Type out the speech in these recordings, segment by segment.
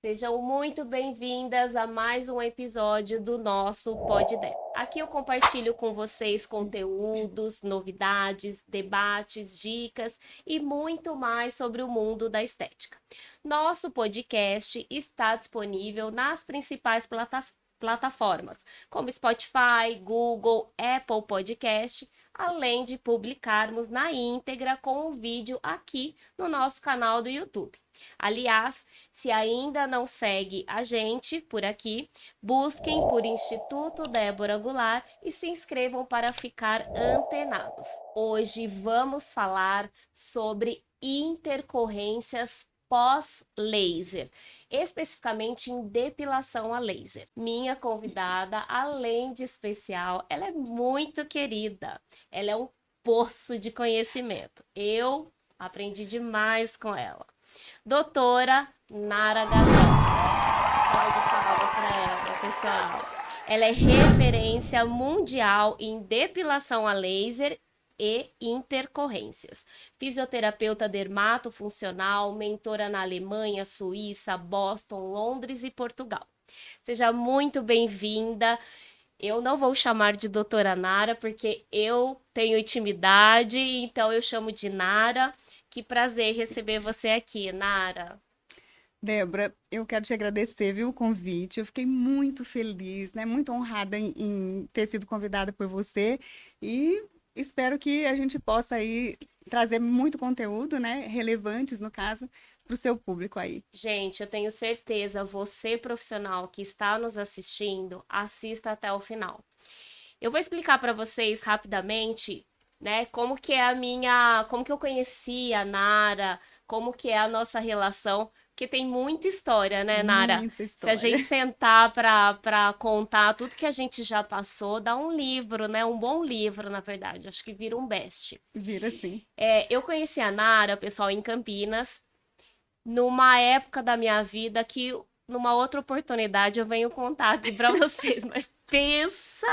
Sejam muito bem-vindas a mais um episódio do nosso PodDé. Aqui eu compartilho com vocês conteúdos, novidades, debates, dicas e muito mais sobre o mundo da estética. Nosso podcast está disponível nas principais plataformas, como Spotify, Google, Apple Podcast, além de publicarmos na íntegra com o vídeo aqui no nosso canal do YouTube. Aliás, se ainda não segue a gente por aqui, busquem por Instituto Débora Goulart e se inscrevam para ficar antenados. Hoje vamos falar sobre intercorrências pós-laser, especificamente em depilação a laser. Minha convidada, além de especial, ela é muito querida. Ela é um poço de conhecimento. Eu aprendi demais com ela. Doutora Nara Gazal. Pode palma para ela, pessoal. Ela é referência mundial em depilação a laser e intercorrências. Fisioterapeuta dermatofuncional, mentora na Alemanha, Suíça, Boston, Londres e Portugal. Seja muito bem-vinda. Eu não vou chamar de doutora Nara, porque eu tenho intimidade, então eu chamo de Nara. Que prazer receber você aqui, Nara. Débora, eu quero te agradecer, viu, o convite. Eu fiquei muito feliz, né? Muito honrada em ter sido convidada por você e espero que a gente possa aí trazer muito conteúdo, né? Relevantes, no caso, para o seu público aí. Gente, eu tenho certeza, você profissional que está nos assistindo, assista até o final. Eu vou explicar para vocês rapidamente, né, como que eu conheci a Nara, como que é a nossa relação, porque tem muita história, né, Nara? Muita Se a gente história. sentar para contar tudo que a gente já passou, dá um livro, né? Um bom livro, na verdade. Acho que vira um best. Vira assim. Eu conheci a Nara, pessoal, em Campinas, numa época da minha vida que, numa outra oportunidade, eu venho contar aqui para vocês. Mas pensa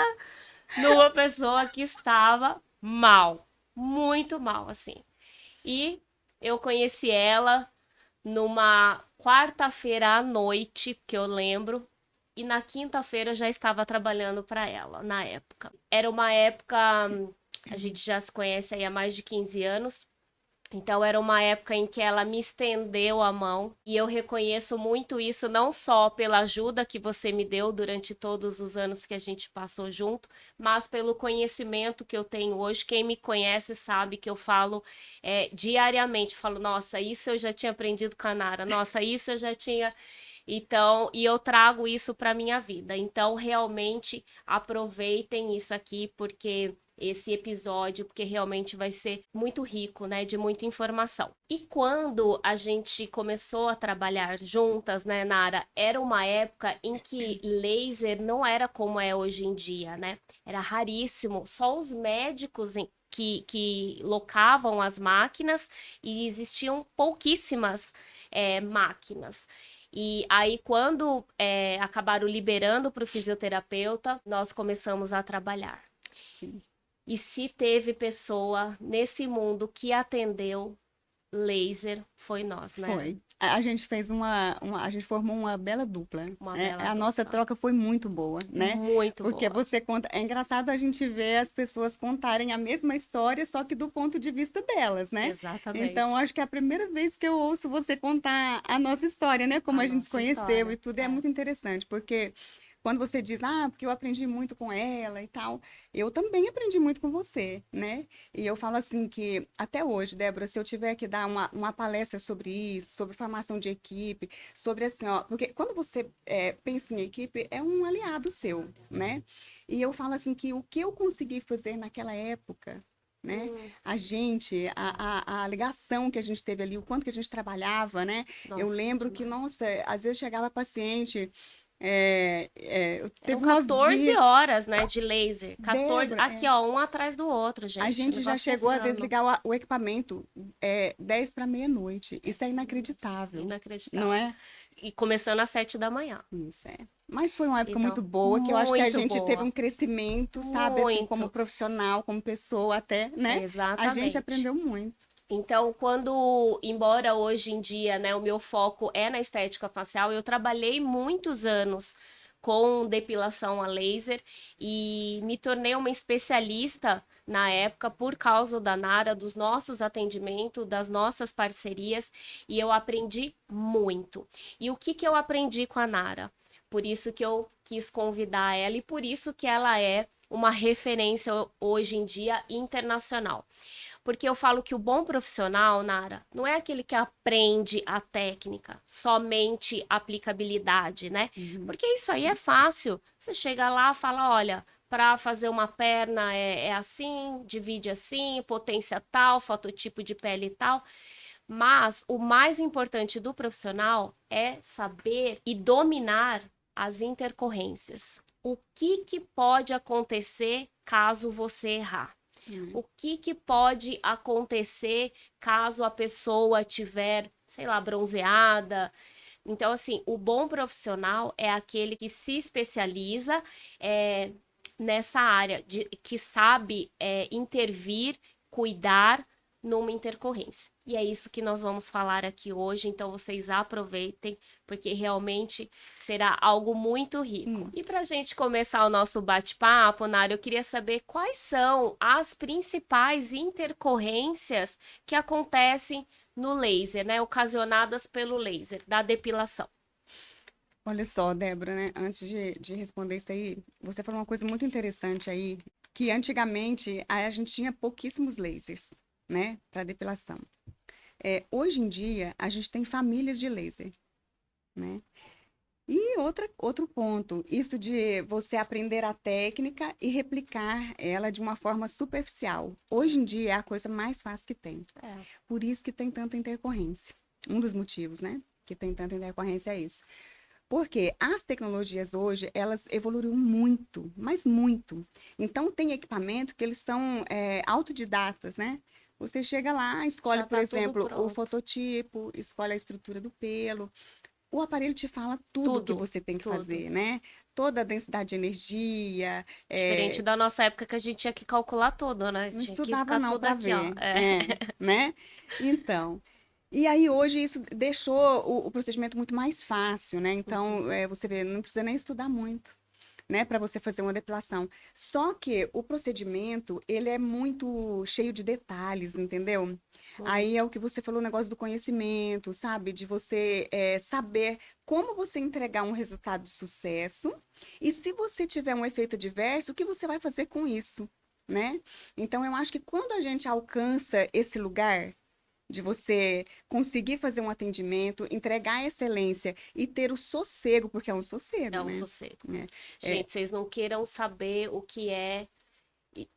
numa pessoa que estava mal, muito mal, assim. E eu conheci ela numa quarta-feira à noite, que eu lembro, e na quinta-feira eu já estava trabalhando para ela, na época. Era uma época, a gente já se conhece aí há mais de 15 anos, então era uma época em que ela me estendeu a mão e eu reconheço muito isso não só pela ajuda que você me deu durante todos os anos que a gente passou junto, mas pelo conhecimento que eu tenho hoje. Quem me conhece sabe que eu falo diariamente, falo, nossa, isso eu já tinha aprendido com a Nara, nossa, isso eu já tinha. Então, e eu trago isso para minha vida. Então, realmente aproveitem isso aqui porque esse episódio, porque realmente vai ser muito rico, né, de muita informação. E quando a gente começou a trabalhar juntas, né, Nara, era uma época em que laser não era como é hoje em dia, né? Era raríssimo, só os médicos que locavam as máquinas e existiam pouquíssimas máquinas. E aí, quando acabaram liberando para o fisioterapeuta, nós começamos a trabalhar. Sim. E se teve pessoa nesse mundo que atendeu laser, foi nós, né? Foi. A gente fez a gente formou uma bela dupla, Uma né? bela A nossa dupla. troca foi muito boa, né? Muito Porque boa. você conta, é engraçado a gente ver as pessoas contarem a mesma história, só que do ponto de vista delas, né? Então, Exatamente. acho que é a primeira vez que eu ouço você contar a nossa história, né? Como A a gente se nossa conheceu e história. tudo, é muito interessante, porque quando você diz, porque eu aprendi muito com ela e tal, eu também aprendi muito com você, né? E eu falo assim que, até hoje, Débora, se eu tiver que dar uma palestra sobre isso, sobre formação de equipe, sobre assim, ó, porque quando você pensa em equipe, é um aliado seu, né? E eu falo assim que o que eu consegui fazer naquela época, né? Hum, A gente, a ligação que a gente teve ali, o quanto que a gente trabalhava, né? Eu nossa, lembro que, demais. nossa, às vezes chegava paciente, Eram teve uma 14 vez, horas, né, de laser. 14. Débora, Aqui, ó, um atrás do outro, a gente. gente já Negócio chegou a insano. desligar o equipamento 10 para meia-noite. Isso é inacreditável, não Inacreditável. é? E começando às 7 da manhã. Isso é. Mas foi uma época Então, muito boa, que eu acho que a muito gente teve boa. um crescimento, sabe, assim, como Muito. profissional, como pessoa até, né? A gente Exatamente. aprendeu muito. Então, embora hoje em dia, né, o meu foco é na estética facial, eu trabalhei muitos anos com depilação a laser e me tornei uma especialista na época por causa da Nara, dos nossos atendimentos, das nossas parcerias, e eu aprendi muito. E o que que eu aprendi com a Nara? Por isso que eu quis convidar ela e por isso que ela é uma referência hoje em dia internacional. Porque eu falo que o bom profissional, Nara, não é aquele que aprende a técnica, somente aplicabilidade, né? Uhum. Porque isso aí é fácil. Você chega lá, fala, olha, para fazer uma perna é assim, divide assim, potência tal, fototipo de pele tal. Mas o mais importante do profissional é saber e dominar as intercorrências. O que que pode acontecer caso você errar? Uhum. O que que pode acontecer caso a pessoa tiver, sei lá, bronzeada? Então, assim, o bom profissional é aquele que se especializa nessa área, que sabe intervir, cuidar numa intercorrência. E é isso que nós vamos falar aqui hoje, então vocês aproveitem, porque realmente será algo muito rico. Hum. E para a gente começar o nosso bate-papo, Nara, eu queria saber quais são as principais intercorrências que acontecem no laser, né? Ocasionadas pelo laser, da depilação. Olha só, Débora, né? Antes de responder isso aí, você falou uma coisa muito interessante aí, que antigamente a gente tinha pouquíssimos lasers, né, para depilação. Hoje em dia, a gente tem famílias de laser, né? E outro ponto, isso de você aprender a técnica e replicar ela de uma forma superficial. Hoje em dia é a coisa mais fácil que tem. É. Por isso que tem tanta intercorrência. Um dos motivos, né? Que tem tanta intercorrência é isso. Porque as tecnologias hoje, elas evoluíram muito, mas muito. Então, tem equipamento que eles são autodidatas, né? Você chega lá, escolhe, Já por tá tudo exemplo, o pronto. fototipo, escolhe a estrutura do pelo. O aparelho te fala tudo o que Tudo, você tem que tudo. fazer, né? Toda a densidade de energia, Diferente da nossa época que a gente tinha que calcular tudo, né? não Tinha que estudava ficar não tudo para aqui, ó. ver, né? Então, e aí hoje isso deixou o procedimento muito mais fácil, né? Então, Uhum. você vê, não precisa nem estudar muito, né, para você fazer uma depilação. Só que o procedimento, ele é muito cheio de detalhes, entendeu? Aí é o que você falou, o negócio do conhecimento, sabe? De você saber como você entregar um resultado de sucesso e se você tiver um efeito adverso, o que você vai fazer com isso, né? Então, eu acho que quando a gente alcança esse lugar de você conseguir fazer um atendimento, entregar a excelência e ter o sossego, porque é um sossego, É um né? sossego. É, Gente, vocês não queiram saber o que é.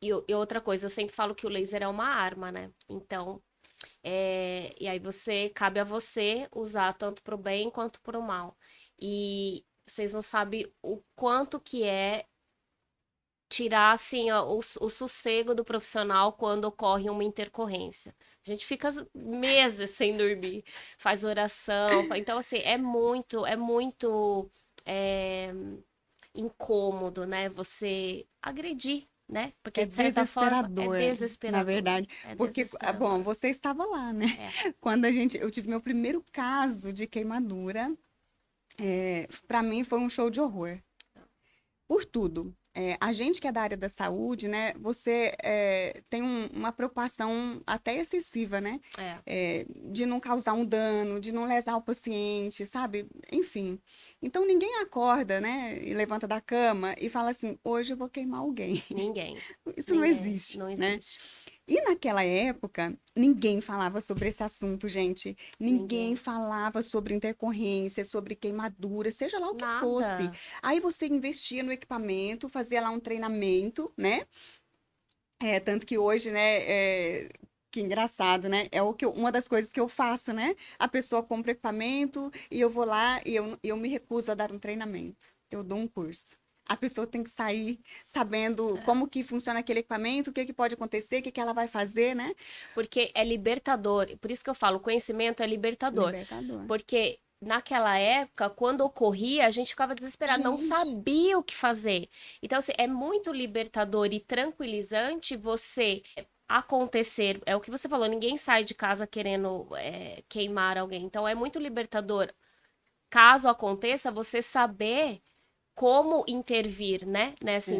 E outra coisa, eu sempre falo que o laser é uma arma, né? Então, e aí cabe a você usar tanto para o bem quanto para o mal. E vocês não sabem o quanto que é tirar assim o sossego do profissional quando ocorre uma intercorrência. A gente fica meses sem dormir, faz oração, então assim é muito é, incômodo, né? Você agredir, né? é Porque de certa forma é desesperador, na desesperador, verdade, é porque, desesperador. bom, você estava lá, né? É, Quando eu tive meu primeiro caso de queimadura, para mim foi um show de horror. Por tudo. A gente que é da área da saúde, né, você tem uma preocupação até excessiva, né, é. de não causar um dano, de não lesar o paciente, sabe? Enfim. Então ninguém acorda, né, e levanta da cama e fala assim, hoje eu vou queimar alguém. Ninguém, Isso não ninguém, existe, não né? existe. E naquela época, ninguém falava sobre esse assunto, gente. Ninguém Ninguém. falava sobre intercorrência, sobre queimadura, seja lá o que fosse. Nada. Aí você investia no equipamento, fazia lá um treinamento, né? Tanto que hoje, né, que engraçado, né? Uma das coisas que eu faço, né? A pessoa compra equipamento e eu vou lá e eu me recuso a dar um treinamento. Eu dou um curso. A pessoa tem que sair sabendo como que funciona aquele equipamento, o que que pode acontecer, o que que ela vai fazer, né? Porque é libertador. Por isso que eu falo, conhecimento é libertador. Libertador. Porque naquela época, quando ocorria, a gente ficava desesperado, não Gente, sabia o que fazer. Então, assim, é muito libertador e tranquilizante você acontecer, é o que você falou, ninguém sai de casa querendo queimar alguém. Então é muito libertador, caso aconteça, você saber como intervir, né, nessa É.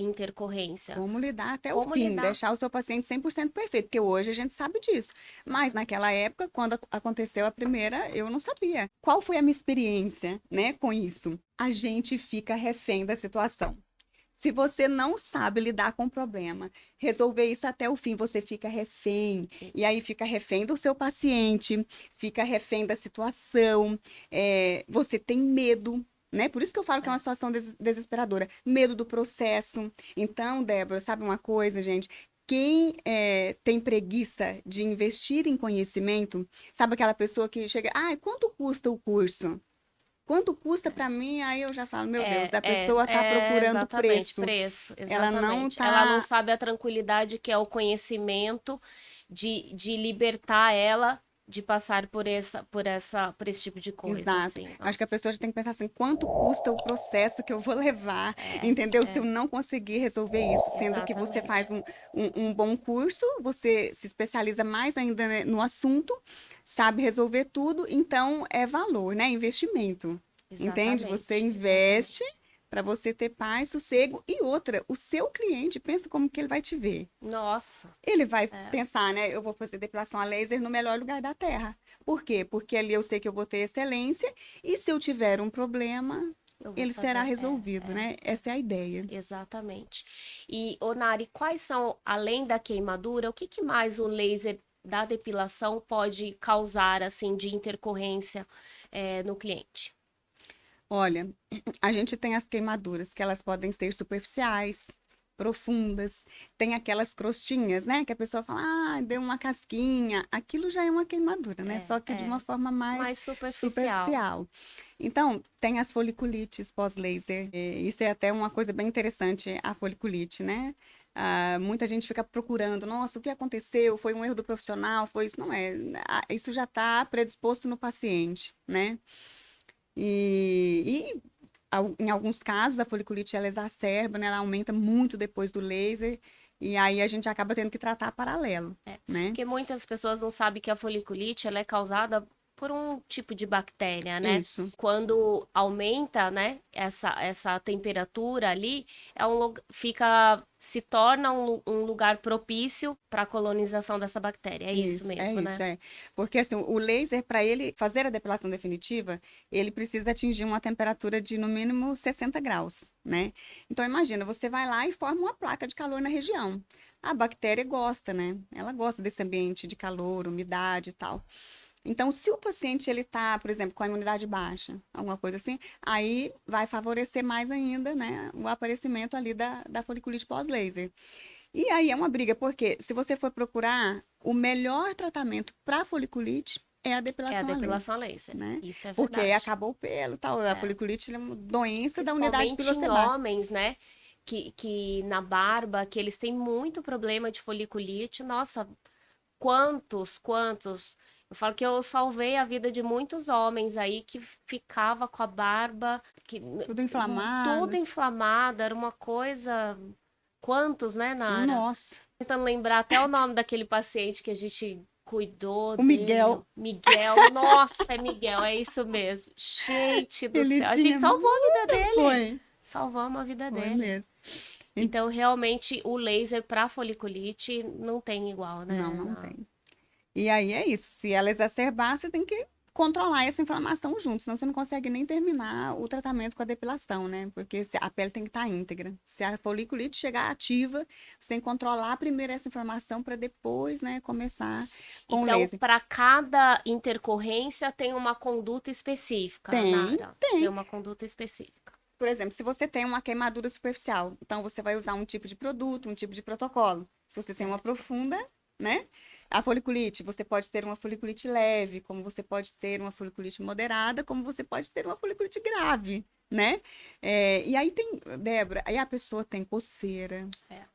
intercorrência. Como lidar até o Como fim, lidar. deixar o seu paciente 100% perfeito, porque hoje a gente sabe disso. Mas naquela época, quando aconteceu a primeira, eu não sabia. Qual foi a minha experiência, né, com isso? A gente fica refém da situação. Se você não sabe lidar com o problema, resolver isso até o fim, você fica refém. E aí fica refém do seu paciente, fica refém da situação, você tem medo, né? Por isso que eu falo que é uma situação desesperadora. Medo do processo. Então, Débora, sabe uma coisa, gente? Quem tem preguiça de investir em conhecimento, sabe aquela pessoa que chega, quanto custa o curso? Quanto custa para mim? Aí eu já falo, meu Deus, a pessoa está procurando Exatamente, preço. preço, Ela não exatamente. Ela não está. sabe a tranquilidade que é o conhecimento de libertar ela de passar por esse tipo de coisa, Exato. assim. Acho que a Nossa, pessoa já tem que pensar assim, quanto custa o processo que eu vou levar, entendeu? Se eu não conseguir resolver isso, sendo que você faz exatamente, um bom curso, você se especializa mais ainda, né, no assunto, sabe resolver tudo, então é valor, né? Investimento. Entende? Você exatamente, investe exatamente. para você ter paz, sossego e outra, o seu cliente pensa como que ele vai te ver. Nossa, Ele vai é, pensar, né? Eu vou fazer depilação a laser no melhor lugar da Terra. Por quê? Porque ali eu sei que eu vou ter excelência e se eu tiver um problema, eu vou ele será saber. resolvido, né? Essa é a ideia. Exatamente. E, Onari, quais são, além da queimadura, o que que mais o laser da depilação pode causar, assim, de intercorrência, no cliente? Olha, a gente tem as queimaduras, que elas podem ser superficiais, profundas, tem aquelas crostinhas, né? Que a pessoa fala, deu uma casquinha. Aquilo já é uma queimadura, né? Só que de uma forma mais Mais superficial. superficial. Então, tem as foliculites pós-laser. Isso é até uma coisa bem interessante, a foliculite, né? Muita gente fica procurando, nossa, o que aconteceu? Foi um erro do profissional? Foi isso? Não é. Isso já está predisposto no paciente, né? Em alguns casos, a foliculite ela exacerba, né? Ela aumenta muito depois do laser. E aí a gente acaba tendo que tratar paralelo, né? Porque muitas pessoas não sabem que a foliculite, ela é causada por um tipo de bactéria, né? Isso, Quando aumenta, né, essa temperatura ali, se torna um lugar propício para a colonização dessa bactéria. É isso é mesmo, isso, né? é. Porque assim, o laser, para ele fazer a depilação definitiva, ele precisa atingir uma temperatura de no mínimo 60 graus, né? Então imagina, você vai lá e forma uma placa de calor na região. A bactéria gosta, né? Ela gosta desse ambiente de calor, umidade e tal. Então, se o paciente ele tá, por exemplo, com a imunidade baixa, alguma coisa assim, aí vai favorecer mais ainda, né, o aparecimento ali da foliculite pós-laser. E aí é uma briga, porque se você for procurar, o melhor tratamento para foliculite é a É a depilação a laser, depilação laser. né? Isso é Porque aí verdade. acabou o pelo, e tal. A É. foliculite é uma doença da unidade Principalmente em pilosebácea. homens, né? Que na barba, que eles têm muito problema de foliculite. Nossa, quantos? Eu falo que eu salvei a vida de muitos homens aí que ficava com a barba Tudo tudo inflamado. inflamada, era uma coisa. Quantos, né, Nara? Nossa, Tentando lembrar até o nome daquele paciente que a gente cuidou o dele. Miguel, Miguel. Nossa, é Miguel, é isso mesmo. Gente do ele céu. A tinha gente salvou a vida muita, dele. foi, Salvamos a vida foi dele. mesmo. Então, realmente, o laser para foliculite não tem igual, Não, né? não tem. E aí é isso. Se ela exacerbar, você tem que controlar essa inflamação junto, senão você não consegue nem terminar o tratamento com a depilação, né? Porque a pele tem que estar íntegra. Se a foliculite chegar ativa, você tem que controlar primeiro essa inflamação para depois, né, começar com o Então, laser. para cada intercorrência tem uma conduta específica, Tem, Nara. Tem tem. uma conduta específica. Por exemplo, se você tem uma queimadura superficial, então você vai usar um tipo de produto, um tipo de protocolo. Se você tem uma Certo. profunda, né? A foliculite, você pode ter uma foliculite leve, como você pode ter uma foliculite moderada, como você pode ter uma foliculite grave, né? E aí tem, Débora, aí a pessoa tem coceira, É.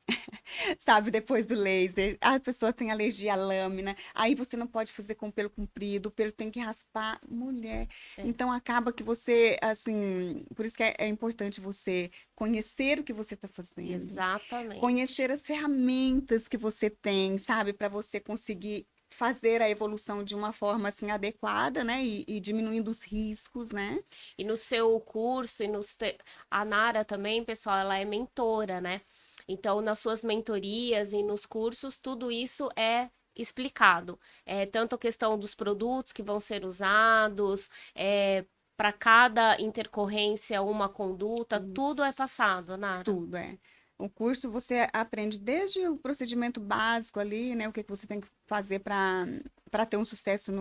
sabe? Depois do laser, a pessoa tem alergia à lâmina, aí você não pode fazer com pelo comprido, o pelo tem que raspar, mulher. É. Então acaba que você, assim, por isso que é importante você conhecer o que você está fazendo, Exatamente. conhecer as ferramentas que você tem, sabe? Para você conseguir fazer a evolução de uma forma assim adequada, né? E diminuindo os riscos, né? E no seu curso, a Nara também, pessoal, ela é mentora, né? Então, nas suas mentorias e nos cursos, tudo isso é explicado. Tanto a questão dos produtos que vão ser usados, para cada intercorrência, uma conduta, tudo é Isso. passado, Nara. Tudo, é. O curso você aprende desde o procedimento básico ali, né? O que que você tem que fazer para ter um sucesso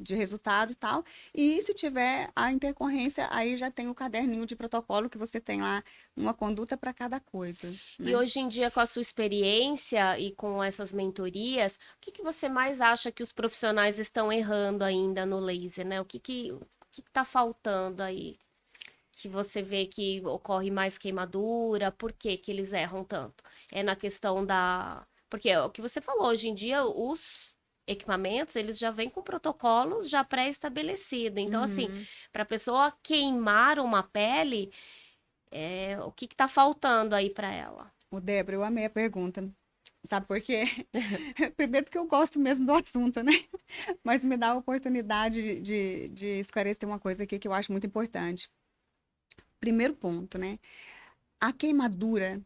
de resultado e tal. E se tiver a intercorrência, aí já tem o caderninho de protocolo que você tem lá, uma conduta para cada coisa, E né? hoje em dia, com a sua experiência e com essas mentorias, o que que você mais acha que os profissionais estão errando ainda no laser, né? O que está faltando aí? Que você vê que ocorre mais queimadura, por que que eles erram tanto? É na questão da... Porque é o que você falou, hoje em dia os equipamentos, eles já vêm com protocolos já pré-estabelecidos. Então, assim, Uhum. para a pessoa queimar uma pele, o que que tá faltando aí para ela? Ô, Débora, eu amei a pergunta. Sabe por quê? Primeiro porque eu gosto mesmo do assunto, né? Mas me dá a oportunidade de esclarecer uma coisa aqui que eu acho muito importante. Primeiro ponto, né? A queimadura,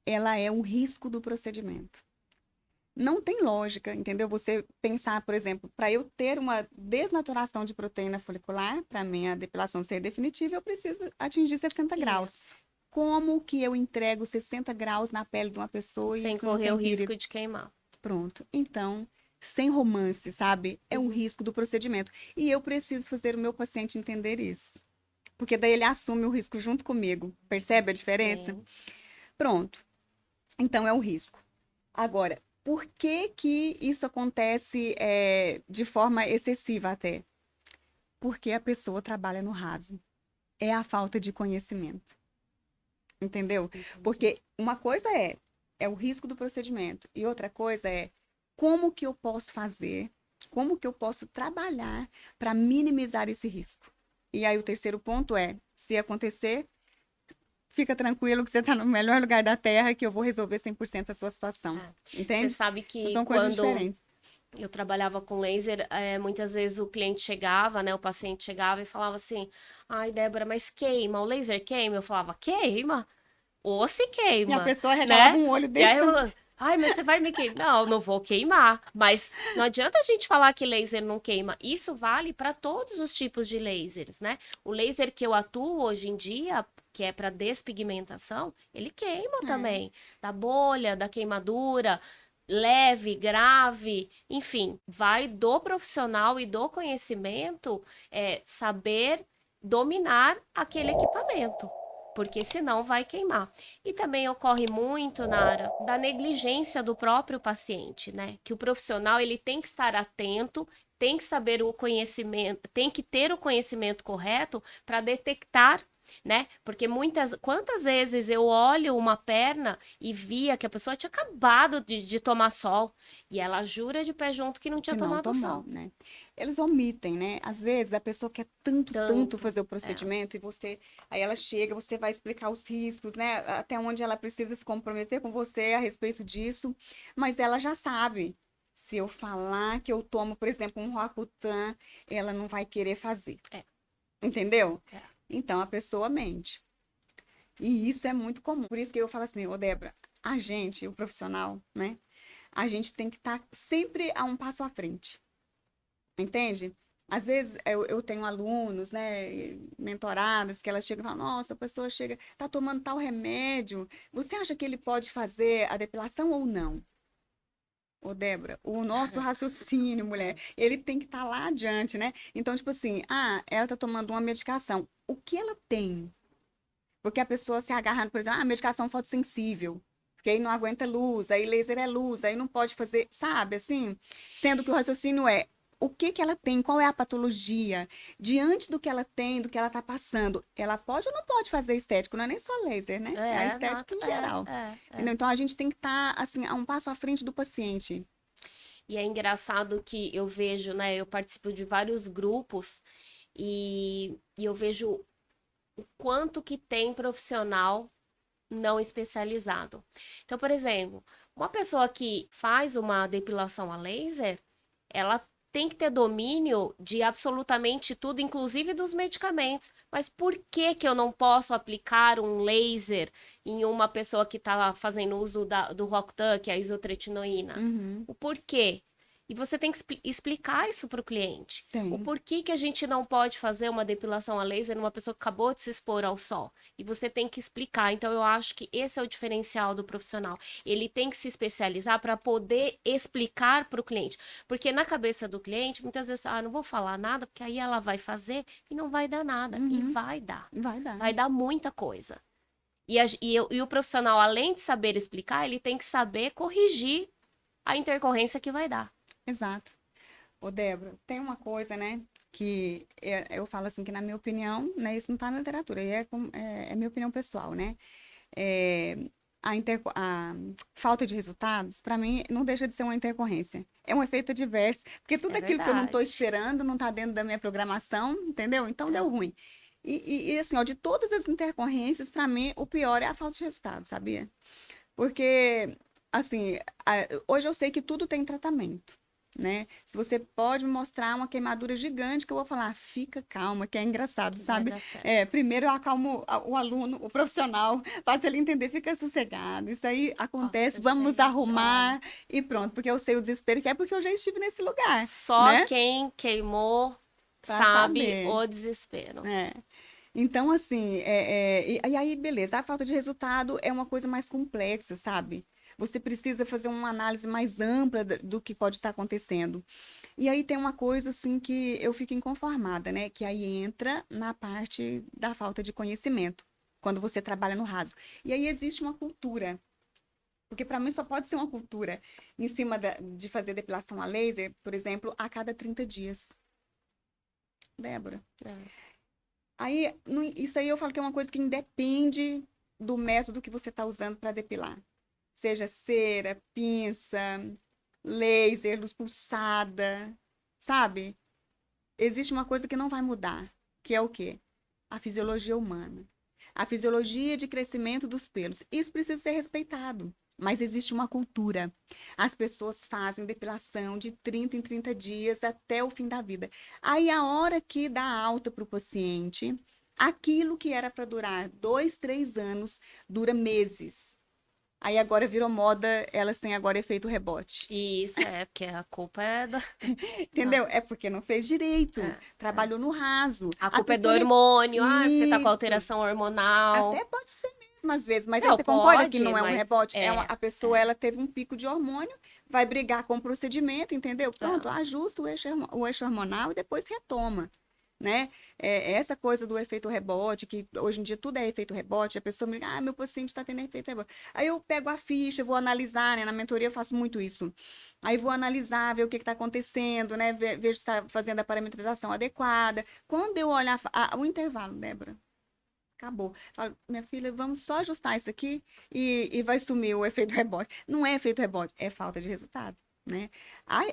ela é um risco do procedimento. Não tem lógica, entendeu? Você pensar, por exemplo, para eu ter uma desnaturação de proteína folicular, para minha depilação ser definitiva, eu preciso atingir 60 graus. Isso. Como que eu entrego 60 graus na pele de uma pessoa e Sem isso não correr o tem perigo? risco de queimar. Pronto. Então, sem romance, sabe? É um Uhum. risco do procedimento. E eu preciso fazer o meu paciente entender isso. Porque daí ele assume o risco junto comigo. Percebe a diferença? Sim. Pronto. Então, é um risco. Agora, por que que isso acontece de forma excessiva até? Porque a pessoa trabalha no raso. É a falta de conhecimento. Entendeu? Entendi. Porque uma coisa é o risco do procedimento e outra coisa é como que eu posso fazer, como que eu posso trabalhar para minimizar esse risco. E aí o terceiro ponto é, se acontecer, fica tranquilo que você está no melhor lugar da Terra que eu vou resolver 100% a sua situação. É. Você Entende? sabe Então, que são coisas quando diferentes. eu trabalhava com laser, muitas vezes o cliente chegava, né? O paciente chegava e falava assim: Ai, Débora, mas queima, o laser queima? Eu falava: Queima? Ou se E a queima, pessoa regalava né? um olho E desse aí eu tamanho. falava, ai, mas você vai me queimar? Não, não vou queimar. Mas não adianta a gente falar que laser não queima. Isso vale para todos os tipos de lasers, né? O laser que eu atuo hoje em dia, que é para despigmentação, ele queima É. também. Da bolha, da queimadura, leve, grave, enfim, vai do profissional e do conhecimento saber dominar aquele equipamento. Porque senão vai queimar. E também ocorre muito, Nara, da negligência do próprio paciente, né? Que o profissional ele tem que estar atento, tem que saber o conhecimento, tem que ter o conhecimento correto para detectar, né? Porque quantas vezes eu olho uma perna e via que a pessoa tinha acabado de tomar sol e ela jura de pé junto que não tinha Que não tomado tomou, sol. né? Eles omitem, né? Às vezes a pessoa quer tanto, tanto Tanto. fazer o É, procedimento e aí ela chega, você vai explicar os riscos, né? Até onde ela precisa se comprometer com você a respeito disso, mas ela já sabe. Se eu falar que eu tomo, por exemplo, um Roacutan, ela não vai querer fazer, é, entendeu? é. Então a pessoa mente. E isso é muito comum. Por isso que eu falo assim, ô Débora, a gente, o profissional, né? A gente tem que estar sempre a um passo à frente. Entende? Às vezes eu tenho alunos, né, mentoradas, que elas chegam e falam, nossa, a pessoa chega, tá tomando tal remédio, você acha que ele pode fazer a depilação ou não? Ô, Débora, o nosso raciocínio, mulher, ele tem que estar lá adiante, né? Então, tipo assim, ela tá tomando uma medicação, o que ela tem? Porque a pessoa se agarra, por exemplo, medicação fotossensível, porque aí não aguenta luz, aí laser é luz, aí não pode fazer, sabe, assim? Sendo que o raciocínio é o que que ela tem, qual é a patologia, diante do que ela tem, do que ela está passando, ela pode ou não pode fazer estético, não é nem só laser, né? É a estética em geral. Entendeu? Então a gente tem que estar assim, a um passo à frente do paciente. E é engraçado que eu vejo, né? Eu participo de vários grupos e eu vejo o quanto que tem profissional não especializado. Então, por exemplo, uma pessoa que faz uma depilação a laser, ela tem que ter domínio de absolutamente tudo, inclusive dos medicamentos. Mas por que que eu não posso aplicar um laser em uma pessoa que está fazendo uso do Rocutan, que é a isotretinoína? Uhum, O porquê? E você tem que explicar isso para o cliente. O tem. porquê que a gente não pode fazer uma depilação a laser numa pessoa que acabou de se expor ao sol. E você tem que explicar. Então, eu acho que esse é o diferencial do profissional. Ele tem que se especializar para poder explicar para o cliente. Porque na cabeça do cliente, muitas vezes, não vou falar nada, porque aí ela vai fazer e não vai dar nada. E Uhum, vai dar. vai dar. Vai dar muita coisa. E o profissional, além de saber explicar, ele tem que saber corrigir a intercorrência que vai dar. Exato. Ô, Débora, tem uma coisa, né, que eu falo assim, que na minha opinião, né, isso não está na literatura, é minha opinião pessoal, né, é, a falta de resultados, para mim, não deixa de ser uma intercorrência. É um efeito adverso, porque tudo É aquilo que eu não estou verdade. esperando não está dentro da minha programação, entendeu? Então É. deu ruim. E assim, ó, de todas as intercorrências, para mim, o pior é a falta de resultado, sabia? Porque, assim, hoje eu sei que tudo tem tratamento, né? Se você pode me mostrar uma queimadura gigante, que eu vou falar, fica calma, que é engraçado, Que vai sabe? dar certo. Primeiro eu acalmo o aluno, o profissional, faço ele entender, fica sossegado. Isso aí Nossa, acontece, vamos gente, olha. arrumar e pronto, porque eu sei o desespero que é porque eu já estive nesse lugar, Só né? quem queimou Pra sabe saber. o desespero. É. Então, assim, e aí, beleza, a falta de resultado é uma coisa mais complexa, sabe? Você precisa fazer uma análise mais ampla do que pode estar acontecendo. E aí tem uma coisa, assim, que eu fico inconformada, né? Que aí entra na parte da falta de conhecimento, quando você trabalha no raso. E aí existe uma cultura, porque para mim só pode ser uma cultura em cima de fazer depilação a laser, por exemplo, a cada 30 dias. Débora. É. Aí, isso aí eu falo que é uma coisa que independe do método que você está usando para depilar. Seja cera, pinça, laser, luz pulsada, sabe? Existe uma coisa que não vai mudar, que é o quê? A fisiologia humana. A fisiologia de crescimento dos pelos. Isso precisa ser respeitado. Mas existe uma cultura. As pessoas fazem depilação de 30 em 30 dias até o fim da vida. Aí, a hora que dá alta para o paciente, aquilo que era para durar 2, 3 anos, dura meses. Aí agora virou moda, elas têm agora efeito rebote. E isso é porque a culpa é da. Não, Entendeu? É porque não fez direito, é. trabalhou no raso. A A culpa é do pessoa. hormônio. Você tá com Isso. alteração hormonal. Até pode ser mesmo, às vezes, mas aí Não, você concorda que pode, não é um mas rebote? é. A pessoa, É. ela teve um pico de hormônio, vai brigar com o procedimento, entendeu? Pronto, É. ajusta o eixo hormonal e depois retoma, né? Essa coisa do efeito rebote, que hoje em dia tudo é efeito rebote, a pessoa me diz, meu paciente está tendo efeito rebote. Aí eu pego a ficha, vou analisar, né? Na mentoria eu faço muito isso. Aí vou analisar, ver o que está acontecendo, né? Vejo se está fazendo a parametrização adequada. Quando eu olhar o intervalo, Débora, acabou. Falo, minha filha, vamos só ajustar isso aqui e vai sumir o efeito rebote. Não é efeito rebote, é falta de resultado, né?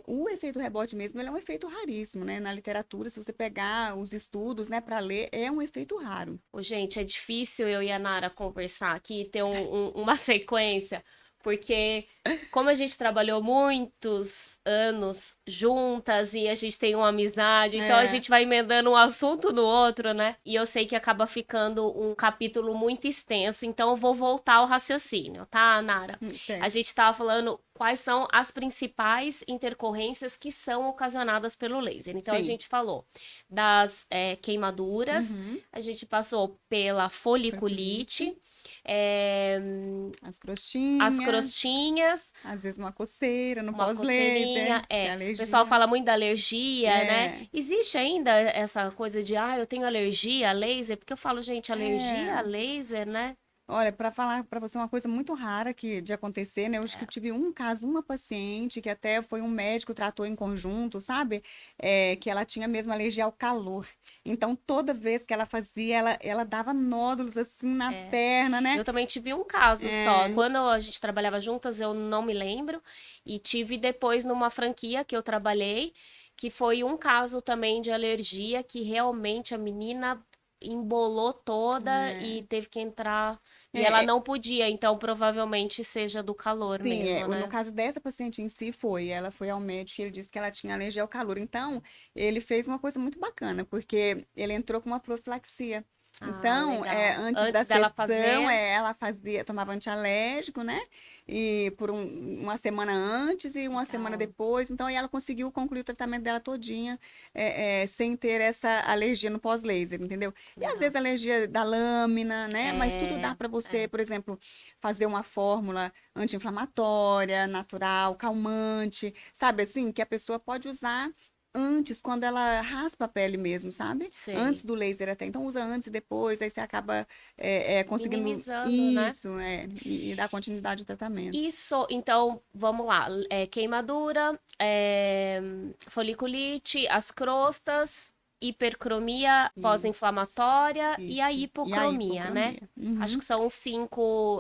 O efeito rebote mesmo, ele é um efeito raríssimo, né? Na literatura, se você pegar os estudos, né, para ler, é um efeito raro. Ô, gente, é difícil eu e a Nara conversar aqui e ter uma sequência, porque como a gente trabalhou muitos anos juntas e a gente tem uma amizade, então a É, gente vai emendando um assunto no outro, né? E eu sei que acaba ficando um capítulo muito extenso, então eu vou voltar ao raciocínio, tá, Nara? A certo. gente estava falando quais são as principais intercorrências que são ocasionadas pelo laser. Então a Sim. gente falou das queimaduras, Uhum. a gente passou pela foliculite, Foliculite, é, as as crostinhas, crostinhas, às vezes uma coceira no uma pós-laser, coceirinha. que é O pessoal alergia. fala muito da alergia, né? É, Existe ainda essa coisa de, eu tenho alergia a laser? Porque eu falo, gente, alergia a é. laser, né? Olha, para falar para você uma coisa muito rara que de acontecer, né? Eu acho que eu tive um caso, uma paciente que até foi um médico tratou em conjunto, sabe? Que ela tinha mesmo alergia ao calor. Então, toda vez que ela fazia, ela dava nódulos assim na É. perna, né? Eu também tive um caso só. É, Quando a gente trabalhava juntas, eu não me lembro. E tive depois numa franquia que eu trabalhei, que foi um caso também de alergia, que realmente a menina embolou toda e é, teve que entrar. E ela é, não podia, então provavelmente seja do calor sim, mesmo, no né? caso dessa paciente em si foi, ela foi ao médico e ele disse que ela tinha alergia ao calor. Então, ele fez uma coisa muito bacana, porque ele entrou com uma profilaxia. Ah, Então, legal. antes da Antes dela sessão, fazer, ela tomava antialérgico, né? E por uma semana antes e uma semana legal. depois. Então, aí ela conseguiu concluir o tratamento dela todinha, sem ter essa alergia no pós-laser, entendeu? E às Legal. vezes alergia da lâmina, né? Mas tudo dá É, para você, é. por exemplo, fazer uma fórmula anti-inflamatória, natural, calmante, sabe assim, que a pessoa pode usar antes, quando ela raspa a pele mesmo, sabe? Antes Sei. do laser até. Então usa antes e depois, aí você acaba conseguindo Minimizando, né? isso, e dar continuidade ao tratamento. Isso, então, vamos lá. Queimadura, foliculite, as crostas, hipercromia Isso, pós-inflamatória e a isso. E a hipocromia, né? hipocromia. Acho Uhum. que são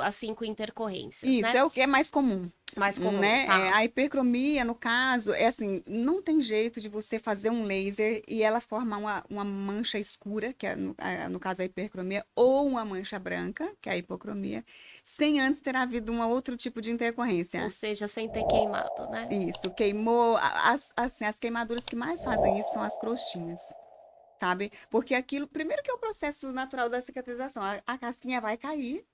as cinco intercorrências, Isso né? é o que é mais comum, Mais comum, né? tá? A hipercromia, no caso, é assim, não tem jeito de você fazer um laser e ela formar uma mancha escura, que é no caso a hipercromia, ou uma mancha branca, que é a hipocromia, sem antes ter havido um outro tipo de Ou intercorrência. seja, sem ter queimado, né? Isso, queimou, assim, as queimaduras que mais fazem isso são as crostinhas. Sabe? Porque aquilo, primeiro que é o processo natural da cicatrização, a casquinha vai cair,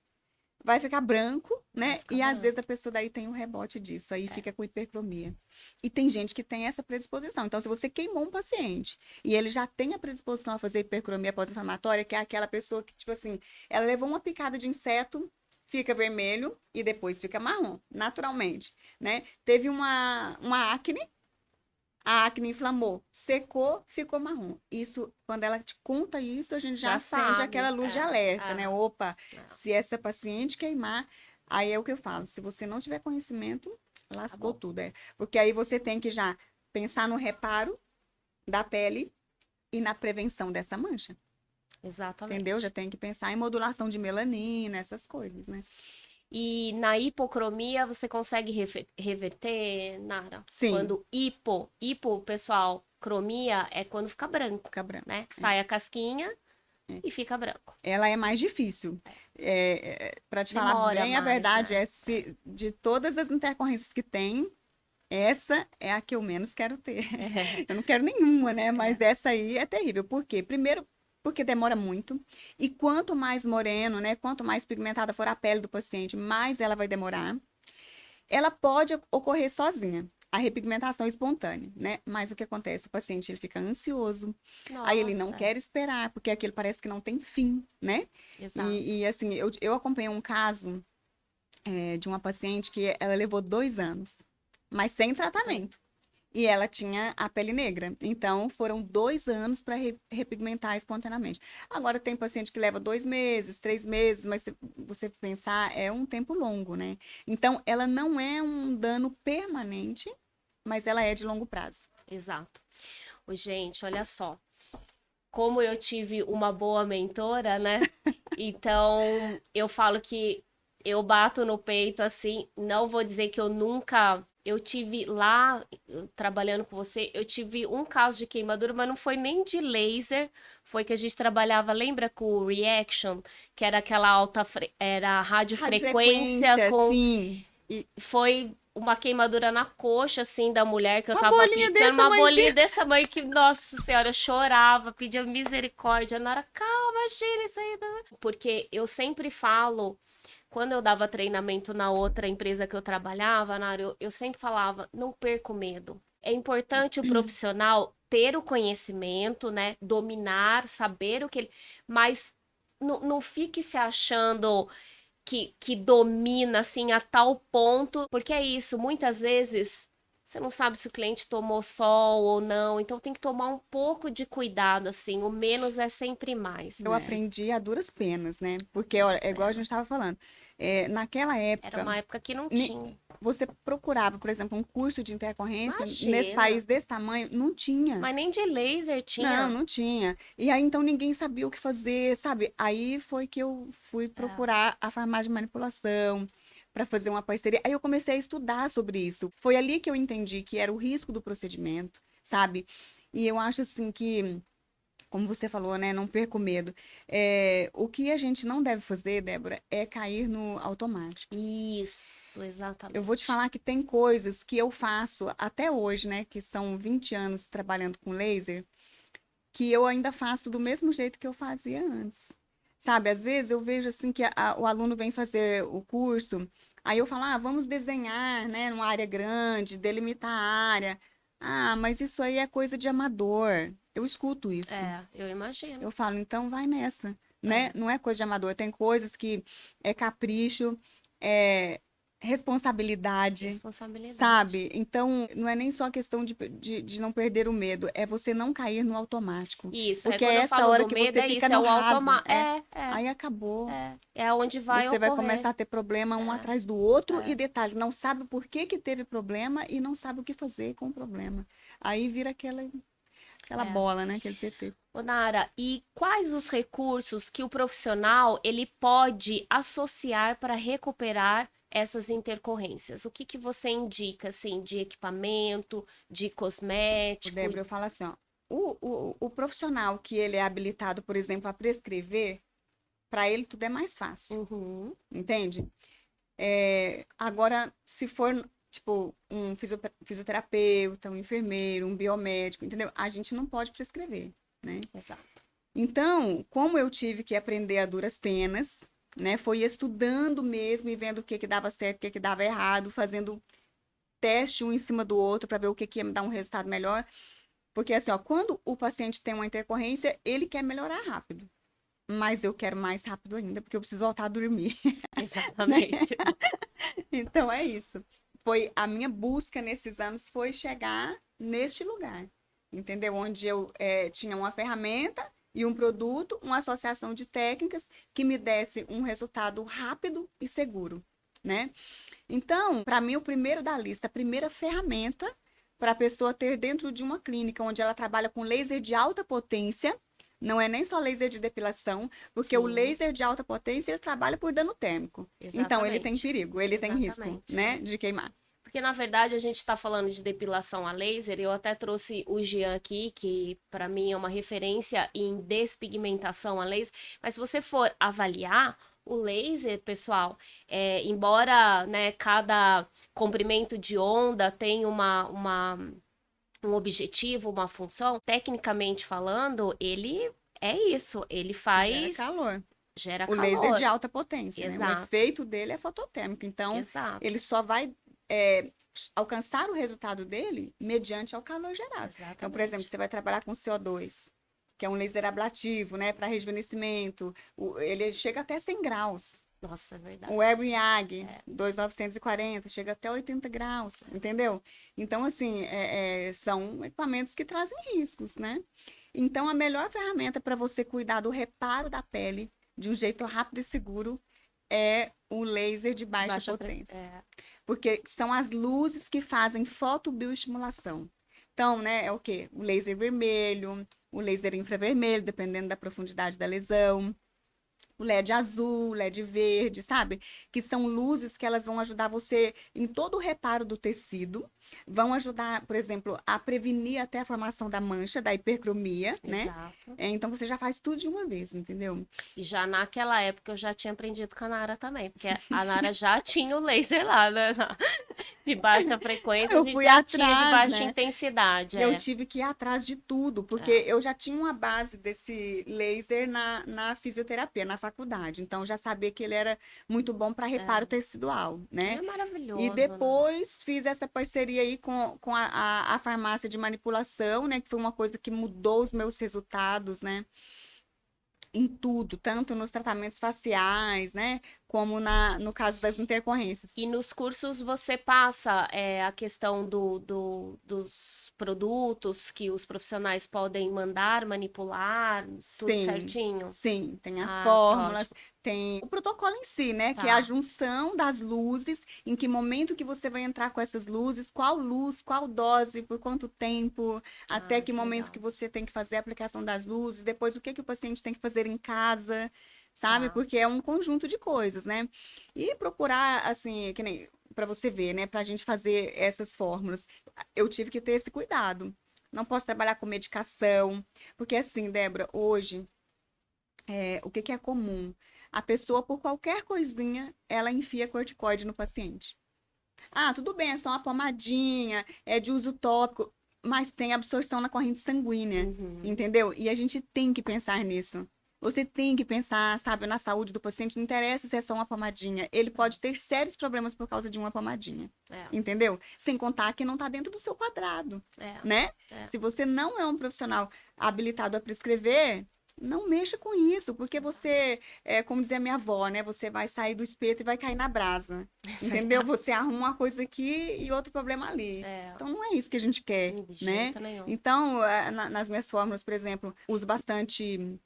vai ficar branco, Vai né? ficar E às vezes a branco. pessoa daí tem um rebote disso, aí É. fica com hipercromia. E tem gente que tem essa predisposição. Então, se você queimou um paciente e ele já tem a predisposição a fazer hipercromia pós-inflamatória, que é aquela pessoa que, tipo assim, ela levou uma picada de inseto, fica vermelho e depois fica marrom, naturalmente, né? Teve uma acne, a acne inflamou, secou, ficou marrom. Isso, quando ela te conta isso, a gente já Já acende aquela sabe. luz de É, alerta, né? é, Opa, é. se essa paciente queimar, aí é o que eu falo. Se você não tiver conhecimento, Tá lascou bom. tudo, Porque aí você tem que já pensar no reparo da pele e na prevenção dessa mancha, entendeu? Já Exatamente. tem que pensar em modulação de melanina, essas coisas, né? E na hipocromia você consegue reverter, Nara? Sim, Quando pessoal, cromia é quando fica branco, fica branco. né? Que É, sai a casquinha é. e fica branco. Ela é mais difícil. Para te falar Demora bem, a mais, verdade né? é se de todas as intercorrências que tem, essa é a que eu menos quero ter. Eu não quero nenhuma, né? Mas É, essa aí é terrível. Por quê? Primeiro, porque demora muito. E quanto mais moreno, né? Quanto mais pigmentada for a pele do paciente, mais ela vai demorar. Ela pode ocorrer sozinha, a repigmentação espontânea, né? Mas o que acontece? O paciente ele fica ansioso, aí ele não nossa, quer esperar, porque aquilo parece que não tem fim, né? exato. E assim, eu acompanhei um caso de uma paciente que ela levou 2 anos, mas sem Doido. tratamento. E ela tinha a pele negra. Então, foram 2 anos para repigmentar espontaneamente. Agora, tem paciente que leva 2 meses, 3 meses, mas se você pensar, é um tempo longo, né? Então, ela não é um dano permanente, mas ela é de longo prazo. Exato. Ô, gente, olha só. Como eu tive uma boa mentora, né? Então, eu falo que eu bato no peito assim, não vou dizer que eu nunca. Eu tive lá, trabalhando com você, eu tive um caso de queimadura, mas não foi nem de laser, foi que a gente trabalhava, lembra com o Reaction, que era aquela era radiofrequência Radiofrequência, com sim. E foi uma queimadura na coxa, assim, da mulher que eu uma tava bolinha aplicando, desse uma bolinha tamanhozinho. desse tamanho que, nossa senhora, eu chorava, pedia misericórdia. Nara, calma, tira isso aí. Porque eu sempre falo, quando eu dava treinamento na outra empresa que eu trabalhava, Nara, eu sempre falava, não perca o medo. É importante o profissional ter o conhecimento, né? Dominar, saber o que ele. Mas não fique se achando que domina assim a tal ponto, porque é isso, muitas vezes Você não sabe se o cliente tomou sol ou não, então tem que tomar um pouco de cuidado, assim, o menos é sempre mais, Eu né? aprendi a duras penas, né? Porque, olha, Duras é igual a gente penas. estava falando. Naquela Era época, uma época que não ni- tinha. você procurava, por exemplo, um curso de intercorrência nesse Imagina! país desse tamanho, não tinha. Mas nem de laser Não, tinha. não tinha. E aí, então, ninguém sabia o que fazer, sabe? Aí foi que eu fui É, procurar a farmácia de manipulação para fazer uma parceria. Aí eu comecei a estudar sobre isso. Foi ali que eu entendi que era o risco do procedimento, sabe? E eu acho assim que, como você falou, né? Não perca o medo. O que a gente não deve fazer, Débora, é cair no automático. isso, Eu vou te exatamente. falar que tem coisas que eu faço até hoje, né? Que são 20 anos trabalhando com laser que eu ainda faço do mesmo jeito que eu fazia antes. Sabe, às vezes eu vejo assim que o aluno vem fazer o curso, aí eu falo, vamos desenhar, né, numa área grande, delimitar a área. Ah, mas isso aí é coisa de amador. Eu escuto isso. É, eu imagino. Eu falo, então vai nessa, né? É, Não é coisa de amador, tem coisas que é capricho, é responsabilidade, responsabilidade. sabe? Então, não é nem só questão de não perder o medo, é você não cair no automático. Isso, é Porque é quando eu essa falo hora do que medo, você é fica isso, é no o raso, automático. aí acabou. É onde vai Você vai ocorrer. começar a ter problema um É, atrás do outro e é, detalhe, não sabe por que que teve problema e não sabe o que fazer com o problema. Aí vira aquela é. bola, né? Aquele PT. Ô, Nara, e quais os recursos que o profissional ele pode associar para recuperar essas intercorrências? O que que você indica, assim, de equipamento, de O cosmético? Débora, eu falo assim, ó, o profissional que ele é habilitado, por exemplo, a prescrever, para ele tudo é mais fácil, Uhum, entende? Agora, se for, tipo, um fisioterapeuta, um enfermeiro, um biomédico, entendeu? A gente não pode prescrever, né? exato. Então, como eu tive que aprender a duras penas, né? Foi estudando mesmo e vendo o que que dava certo, o que que dava errado, fazendo teste um em cima do outro para ver o que que ia me dar um resultado melhor. Porque assim, ó, quando o paciente tem uma intercorrência, ele quer melhorar rápido. Mas eu quero mais rápido ainda, porque eu preciso voltar a dormir, né? Exatamente. Então é isso. Foi a minha busca nesses anos foi chegar neste lugar, entendeu? Onde eu tinha uma ferramenta e um produto, uma associação de técnicas que me desse um resultado rápido e seguro, né? Então, para mim, o primeiro da lista, a primeira ferramenta para a pessoa ter dentro de uma clínica onde ela trabalha com laser de alta potência, não é nem só laser de depilação, porque o Sim, laser de alta potência ele trabalha por dano térmico. Então, ele tem exatamente. perigo, ele tem risco, Exatamente. né, de queimar. Porque, na verdade, a gente está falando de depilação a laser. Eu até trouxe o Jean aqui, que para mim é uma referência em despigmentação a laser. Mas se você for avaliar, o laser, pessoal, embora né, cada comprimento de onda tenha um objetivo, uma função, tecnicamente falando, ele é isso. Ele Gera faz, calor. gera O laser de calor. alta potência, né? O Exato, efeito dele é fototérmico. Então, exato, ele só vai alcançar o resultado dele mediante ao calor gerado. Então, por exemplo, exatamente. você vai trabalhar com CO2, que é um laser ablativo, né? Para rejuvenescimento. Ele chega até 100 graus. Nossa, é verdade. O Airbnb É, 2940 chega até 80 graus, entendeu? Então, assim, são equipamentos que trazem riscos, né? Então, a melhor ferramenta para você cuidar do reparo da pele de um jeito rápido e seguro é o laser de de baixa baixa potência. Porque são as luzes que fazem fotobioestimulação. Então, né, é o quê? O laser vermelho, o laser infravermelho, dependendo da profundidade da lesão, o LED azul, o LED verde, sabe? Que são luzes que elas vão ajudar você em todo o reparo do tecido, vão ajudar, por exemplo, a prevenir até a formação da mancha, da hipercromia, né? exato. Então você já faz tudo de uma vez, entendeu? E já naquela época eu já tinha aprendido com a Nara também, porque a Nara já tinha o laser lá, né? De baixa frequência, a Eu gente fui já tinha de atrás, baixa né? intensidade, Eu tive que ir atrás de tudo, porque é. eu já tinha uma base desse laser na fisioterapia, na faculdade. Então, eu já sabia que ele era muito bom para reparo É. tecidual, E né? é E maravilhoso, né? depois fiz essa parceria aí com a farmácia de manipulação, né? Que foi uma coisa que mudou os meus resultados, né? em tudo, tanto nos tratamentos faciais, né? Como no caso das intercorrências. E nos cursos você passa a questão dos produtos que os profissionais podem mandar, manipular, tudo Sim, certinho? sim, tem as Ah, que fórmulas, ótimo. tem o protocolo em si, né? Que é a Tá. junção das luzes, em que momento que você vai entrar com essas luzes, qual luz, qual dose, por quanto tempo, até Ah, que que momento que legal. você tem que fazer a aplicação das luzes, depois o que que o paciente tem que fazer em casa, sabe? Tá. Porque é um conjunto de coisas, né? E procurar, assim, que nem para você ver, né? Para a gente fazer essas fórmulas, eu tive que ter esse cuidado. Não posso trabalhar com medicação, porque assim, Débora, hoje o que que é comum? A pessoa, por qualquer coisinha, ela enfia corticoide no paciente. Ah, tudo bem, é só uma pomadinha, é de uso tópico, mas tem absorção na corrente sanguínea, Uhum. entendeu? E a gente tem que pensar nisso. Você tem que pensar, sabe, na saúde do paciente, não interessa se é só uma pomadinha. Ele pode ter sérios problemas por causa de uma pomadinha, É, entendeu? Sem contar que não está dentro do seu quadrado, é, né? é. Se você não é um profissional habilitado a prescrever, não mexa com isso, porque você, como dizia minha avó, né? Você vai sair do espeto e vai cair na brasa. Entendeu? Verdade. Você arruma uma coisa aqui e outro problema ali. É, Então, não é isso que a gente quer, de né? jeito nenhum. Então, nas minhas fórmulas, por exemplo, uso bastante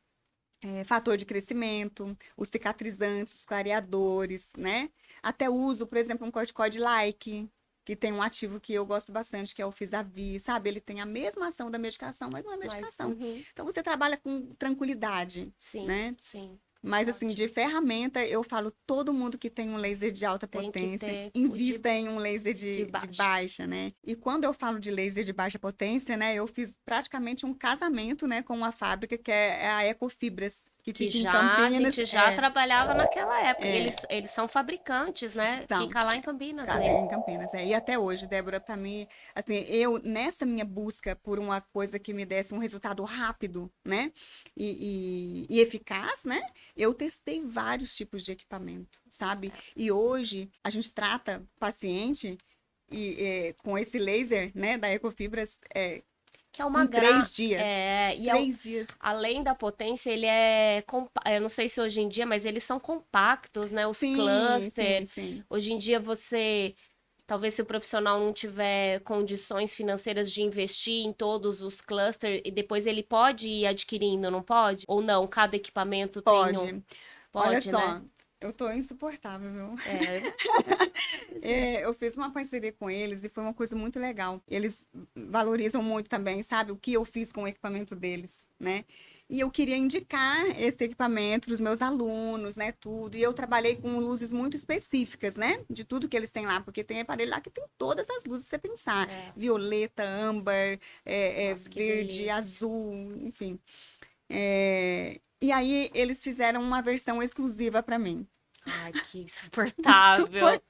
fator de crescimento, os cicatrizantes, os clareadores, né? Até uso, por exemplo, um corticoide like, que tem um ativo que eu gosto bastante, que é o Fisavi, sabe? Ele tem a mesma ação da medicação, mas não é Mas, medicação. uhum. Então, você trabalha com tranquilidade, Sim, né? sim. Mas, assim, Ótimo. de ferramenta, eu falo, todo mundo que tem um laser de alta Tem que potência, ter o invista em um laser de de baixo. baixa, né? E quando eu falo de laser de baixa potência, né, eu fiz praticamente um casamento, né, com uma fábrica que é a Ecofibras, que Que fica em já a Campinas. gente já trabalhava naquela época. É, Eles são fabricantes, né? são. Fica lá em Campinas Cara, mesmo. em Campinas, E até hoje, Débora, para mim, assim, eu, nessa minha busca por uma coisa que me desse um resultado rápido, né, e eficaz, né, eu testei vários tipos de equipamento, sabe? E hoje, a gente trata paciente com esse laser, né, da Ecofibras, Que é uma em gra... 3 dias. e 3 dias. além da potência, ele é. Eu não sei se hoje em dia, mas eles são compactos, né? Os Sim, sim, cluster. sim. Hoje em dia você. Talvez se o profissional não tiver condições financeiras de investir em todos os clusters, e depois ele pode ir adquirindo, não pode? Ou não? Cada equipamento tem um. Pode. Olha Pode, né? só, eu tô insuportável, viu? É, imagino. Eu fiz uma parceria com eles e foi uma coisa muito legal. Eles valorizam muito também, sabe, o que eu fiz com o equipamento deles, né? E eu queria indicar esse equipamento para os meus alunos, né, tudo. E eu trabalhei com luzes muito específicas, né, de tudo que eles têm lá, porque tem aparelho lá que tem todas as luzes que você pensar, É. violeta, âmbar, Nossa, que verde, delícia. azul, enfim. E aí eles fizeram uma versão exclusiva para mim. Ai, que insuportável. Super.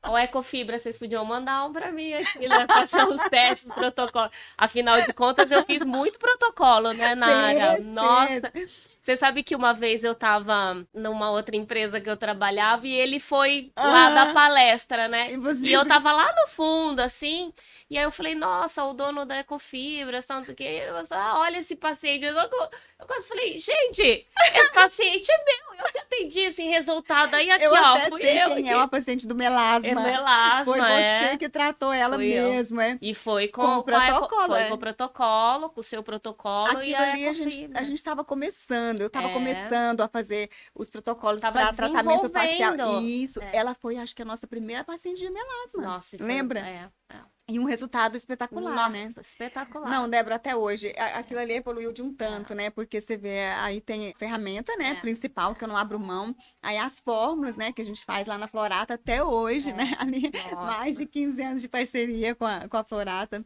O Ecofibra, vocês podiam mandar um pra mim aqui, né? Fazer os testes do protocolo. Afinal de contas, eu fiz muito protocolo, né, Nara? Fez. Nossa. Você sabe que uma vez eu tava numa outra empresa que eu trabalhava e ele foi lá dar Aham. palestra, né? E E você. eu tava lá no fundo, assim, e aí eu falei, nossa, o dono da Ecofibra, tal, não sei o quê. E ele falou, olha esse paciente. Eu quase falei, gente, esse paciente é meu, eu que atendi esse resultado aí, aqui, Eu ó, até fui sei eu quem é aqui. uma paciente do É melasma. Foi melasma, você é. que tratou ela Fui eu. mesmo, é? E foi Com o protocolo, foi com o protocolo, com o seu protocolo e Aquilo a ali a gente Ecofibras. estava começando, eu estava É, começando a fazer os protocolos tava para tratamento facial. desenvolvendo. E isso, É. ela foi, acho que, a nossa primeira paciente de melasma. Nossa, e foi. Lembra? É. E um resultado espetacular, né? Nossa, espetacular. Não, Débora, até hoje, aquilo ali evoluiu de um É, tanto, né? Porque você vê, aí tem ferramenta, né, é, principal, que eu não abro mão. Aí as fórmulas, né, que a gente faz lá na Florata até hoje, né? é. Ali, mais de Nossa. 15 anos de parceria com a Florata.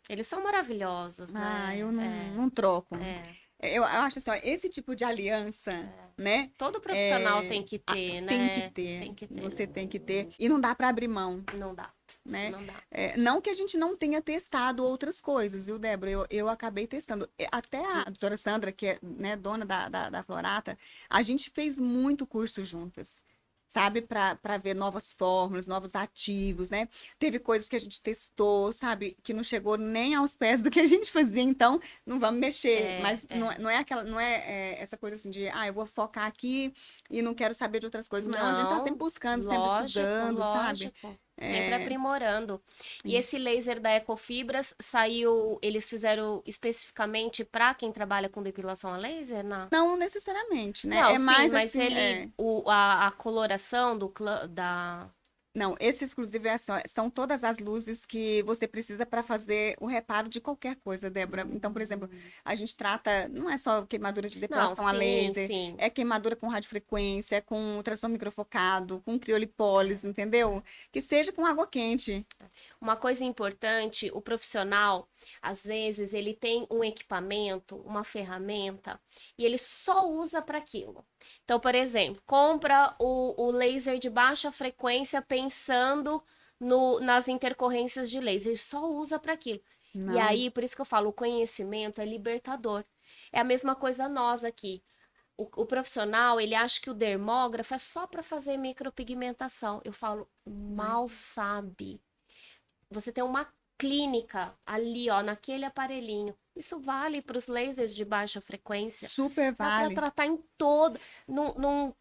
Eles são maravilhosos, Ah, eu né? não troco. É. Eu acho assim, ó, esse tipo de aliança, né? Todo profissional tem que ter, Tem que né? ter. Tem que ter. Você tem que ter. E não dá para abrir mão, Não dá. né? Não dá. Não que a gente não tenha testado outras coisas, viu, Débora? Eu acabei testando. Até a Sim. doutora Sandra, que é, né, dona da Florata, a gente fez muito curso juntas. sabe? Para ver novas fórmulas, novos ativos, né? Teve coisas que a gente testou, sabe? Que não chegou nem aos pés do que a gente fazia, então não vamos mexer. Mas não é aquela, não é, essa coisa assim de, eu vou focar aqui e não quero saber de outras coisas. Não, a gente tá sempre Não, buscando, sempre lógico, estudando, sabe? lógico. Sempre aprimorando. E esse laser da Ecofibras saiu, eles fizeram especificamente para quem trabalha com depilação a laser, não? Não necessariamente, né? Não, É sim, mais mas assim, ele, a coloração da... Não, esse exclusivo são todas as luzes que você precisa para fazer o reparo de qualquer coisa, Débora. Então, por exemplo, a gente trata, não é só queimadura de Não, depilação a sim, laser, sim. é queimadura com radiofrequência, com ultrassom microfocado, com criolipólise, entendeu? Que seja com água quente. Uma coisa importante, o profissional, às vezes, ele tem um equipamento, uma ferramenta, e ele só usa para aquilo. Então, por exemplo, compra o laser de baixa frequência pensando nas intercorrências de laser, ele só usa para aquilo. E Não, aí, por isso que eu falo, o conhecimento é libertador. É a mesma coisa nós aqui. O profissional, ele acha que o dermógrafo é só para fazer micropigmentação. Eu falo, mas mal sabe. Você tem uma clínica ali, ó, naquele aparelhinho. Isso vale para os lasers de baixa frequência. super Dá para vale. tratar em todo, num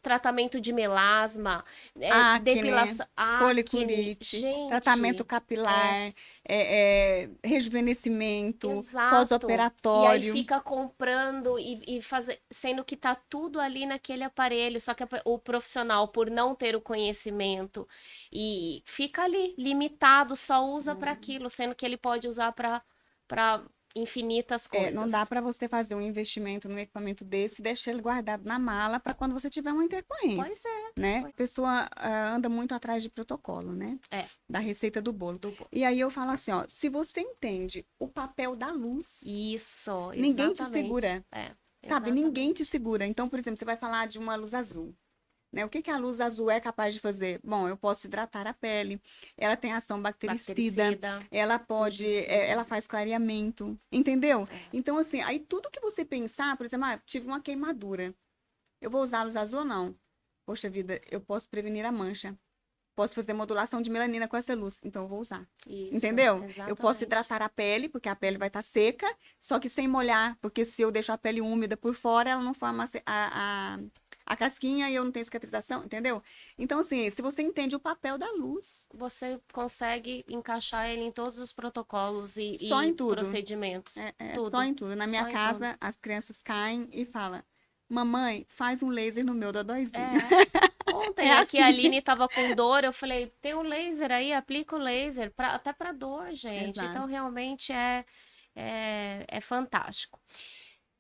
tratamento de melasma, Acne, depilação, acne. foliculite, tratamento Gente, capilar, rejuvenescimento, exato. E aí pós-operatório. fica comprando e fazer, sendo que tá tudo ali naquele aparelho, só que o profissional, por não ter o conhecimento, e fica ali limitado, só usa para aquilo, sendo que ele pode usar para infinitas Não dá coisas. para você fazer um investimento num equipamento desse e deixar ele guardado na mala para quando você tiver uma intercorrência, Pois é. né? A pessoa anda muito atrás de protocolo, né? É, Da receita do bolo. do E aí eu falo assim, ó, se você entende o papel da luz, isso, ninguém te exatamente. segura, É, sabe? Ninguém te exatamente. segura. Então, por exemplo, você vai falar de uma luz azul. Né? O que que a luz azul é capaz de fazer? Bom, eu posso hidratar a pele, ela tem ação bactericida, Bactericida, ela pode, ela fungicida. faz clareamento, entendeu? É. Então, assim, aí tudo que você pensar, por exemplo, tive uma queimadura, eu vou usar a luz azul ou não? Poxa vida, eu posso prevenir a mancha, posso fazer modulação de melanina com essa luz, então eu vou usar. Isso, Entendeu? Eu posso exatamente. hidratar a pele, porque a pele vai estar seca, só que sem molhar, porque se eu deixo a pele úmida por fora, ela não forma a casquinha e eu não tenho cicatrização, entendeu? Então, assim, se você entende o papel da luz, Você consegue encaixar ele em todos os protocolos só em e tudo, procedimentos. é só Tudo. em tudo. Na minha Só em tudo. casa, as crianças caem e falam: Mamãe, faz um laser no meu dodóizinho. É. É Ontem aqui a assim. Aline tava com dor, eu falei, tem um laser aí, aplica o laser, até para dor, gente. Exato. Então realmente é fantástico.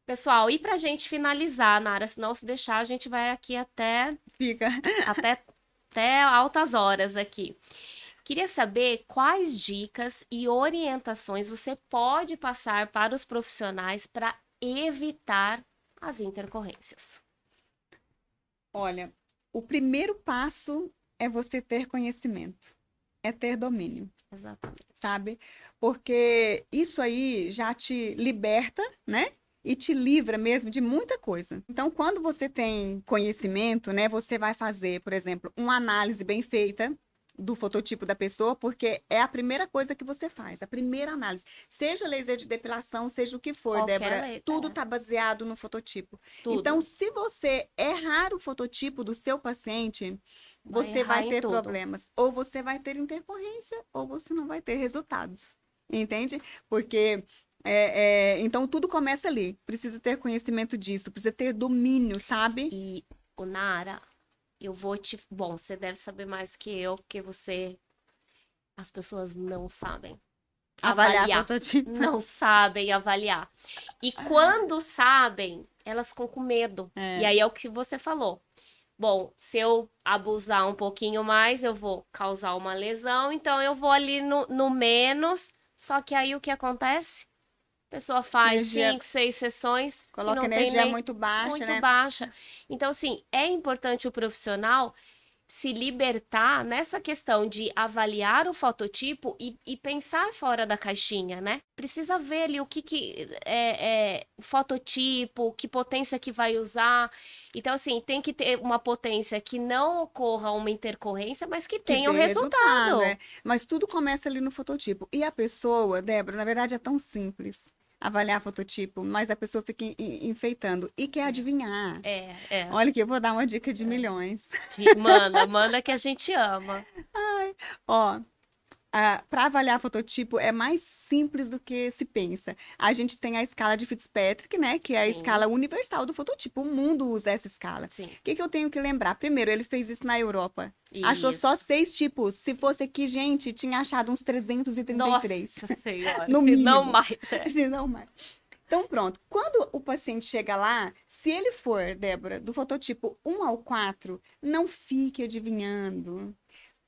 Pessoal, e pra gente finalizar, Nara, senão se deixar, a gente vai aqui Fica. até, até altas horas aqui. Queria saber quais dicas e orientações você pode passar para os profissionais para evitar as intercorrências. Olha, o primeiro passo é você ter conhecimento, é ter domínio. Exatamente. Sabe? Porque isso aí já te liberta, né? E te livra mesmo de muita coisa. Então, quando você tem conhecimento, né, você vai fazer, por exemplo, uma análise bem feita do fototipo da pessoa, porque é a primeira coisa que você faz, a primeira análise. Seja laser de depilação, seja o que for, Qualquer Débora, letra, tudo está baseado no fototipo. Então, tudo. se você errar o fototipo do seu paciente, Vai você errar vai em ter tudo. problemas. Ou você vai ter intercorrência, ou você não vai ter resultados. Entende? Porque então tudo começa ali. Precisa ter conhecimento disso, precisa ter domínio, sabe? E o Nara, eu vou te. Bom, você deve saber mais que eu, porque você. As pessoas não sabem Avaliar avaliar. fototipo. Não sabem avaliar. E quando sabem, elas ficam com medo. E É, aí é o que você falou. Bom, se eu abusar um pouquinho mais, eu vou causar uma lesão, então eu vou ali no menos. Só que aí o que acontece? A pessoa faz energia, 5, 6 sessões e coloca não tem energia nem muito baixa, muito né? baixa. Então, assim, é importante o profissional se libertar nessa questão de avaliar o fototipo e pensar fora da caixinha, né? Precisa ver ali o que é fototipo, que potência que vai usar. Então, assim, tem que ter uma potência que não ocorra uma intercorrência, mas que Que tenha um dê resultado, resultado. é. Mas tudo começa ali no fototipo. E a pessoa, Débora, na verdade é tão simples avaliar fototipo, mas a pessoa fica enfeitando e quer adivinhar. É, é. Olha que eu vou dar uma dica de milhões. Manda, manda que a gente ama. Ó, para avaliar fototipo é mais simples do que se pensa. A gente tem a escala de Fitzpatrick, né, que é a Sim, escala universal do fototipo. O mundo usa essa escala. sim. O que que eu tenho que lembrar? Primeiro, ele fez isso na Europa. Achou só Isso. 6 tipos. Se fosse aqui, gente, tinha achado uns Nossa 333, Senhora, no se não mínimo. mais, é. Se não mais. Então, pronto. Quando o paciente chega lá, se ele for, Débora, do fototipo 1 ao 4, não fique adivinhando.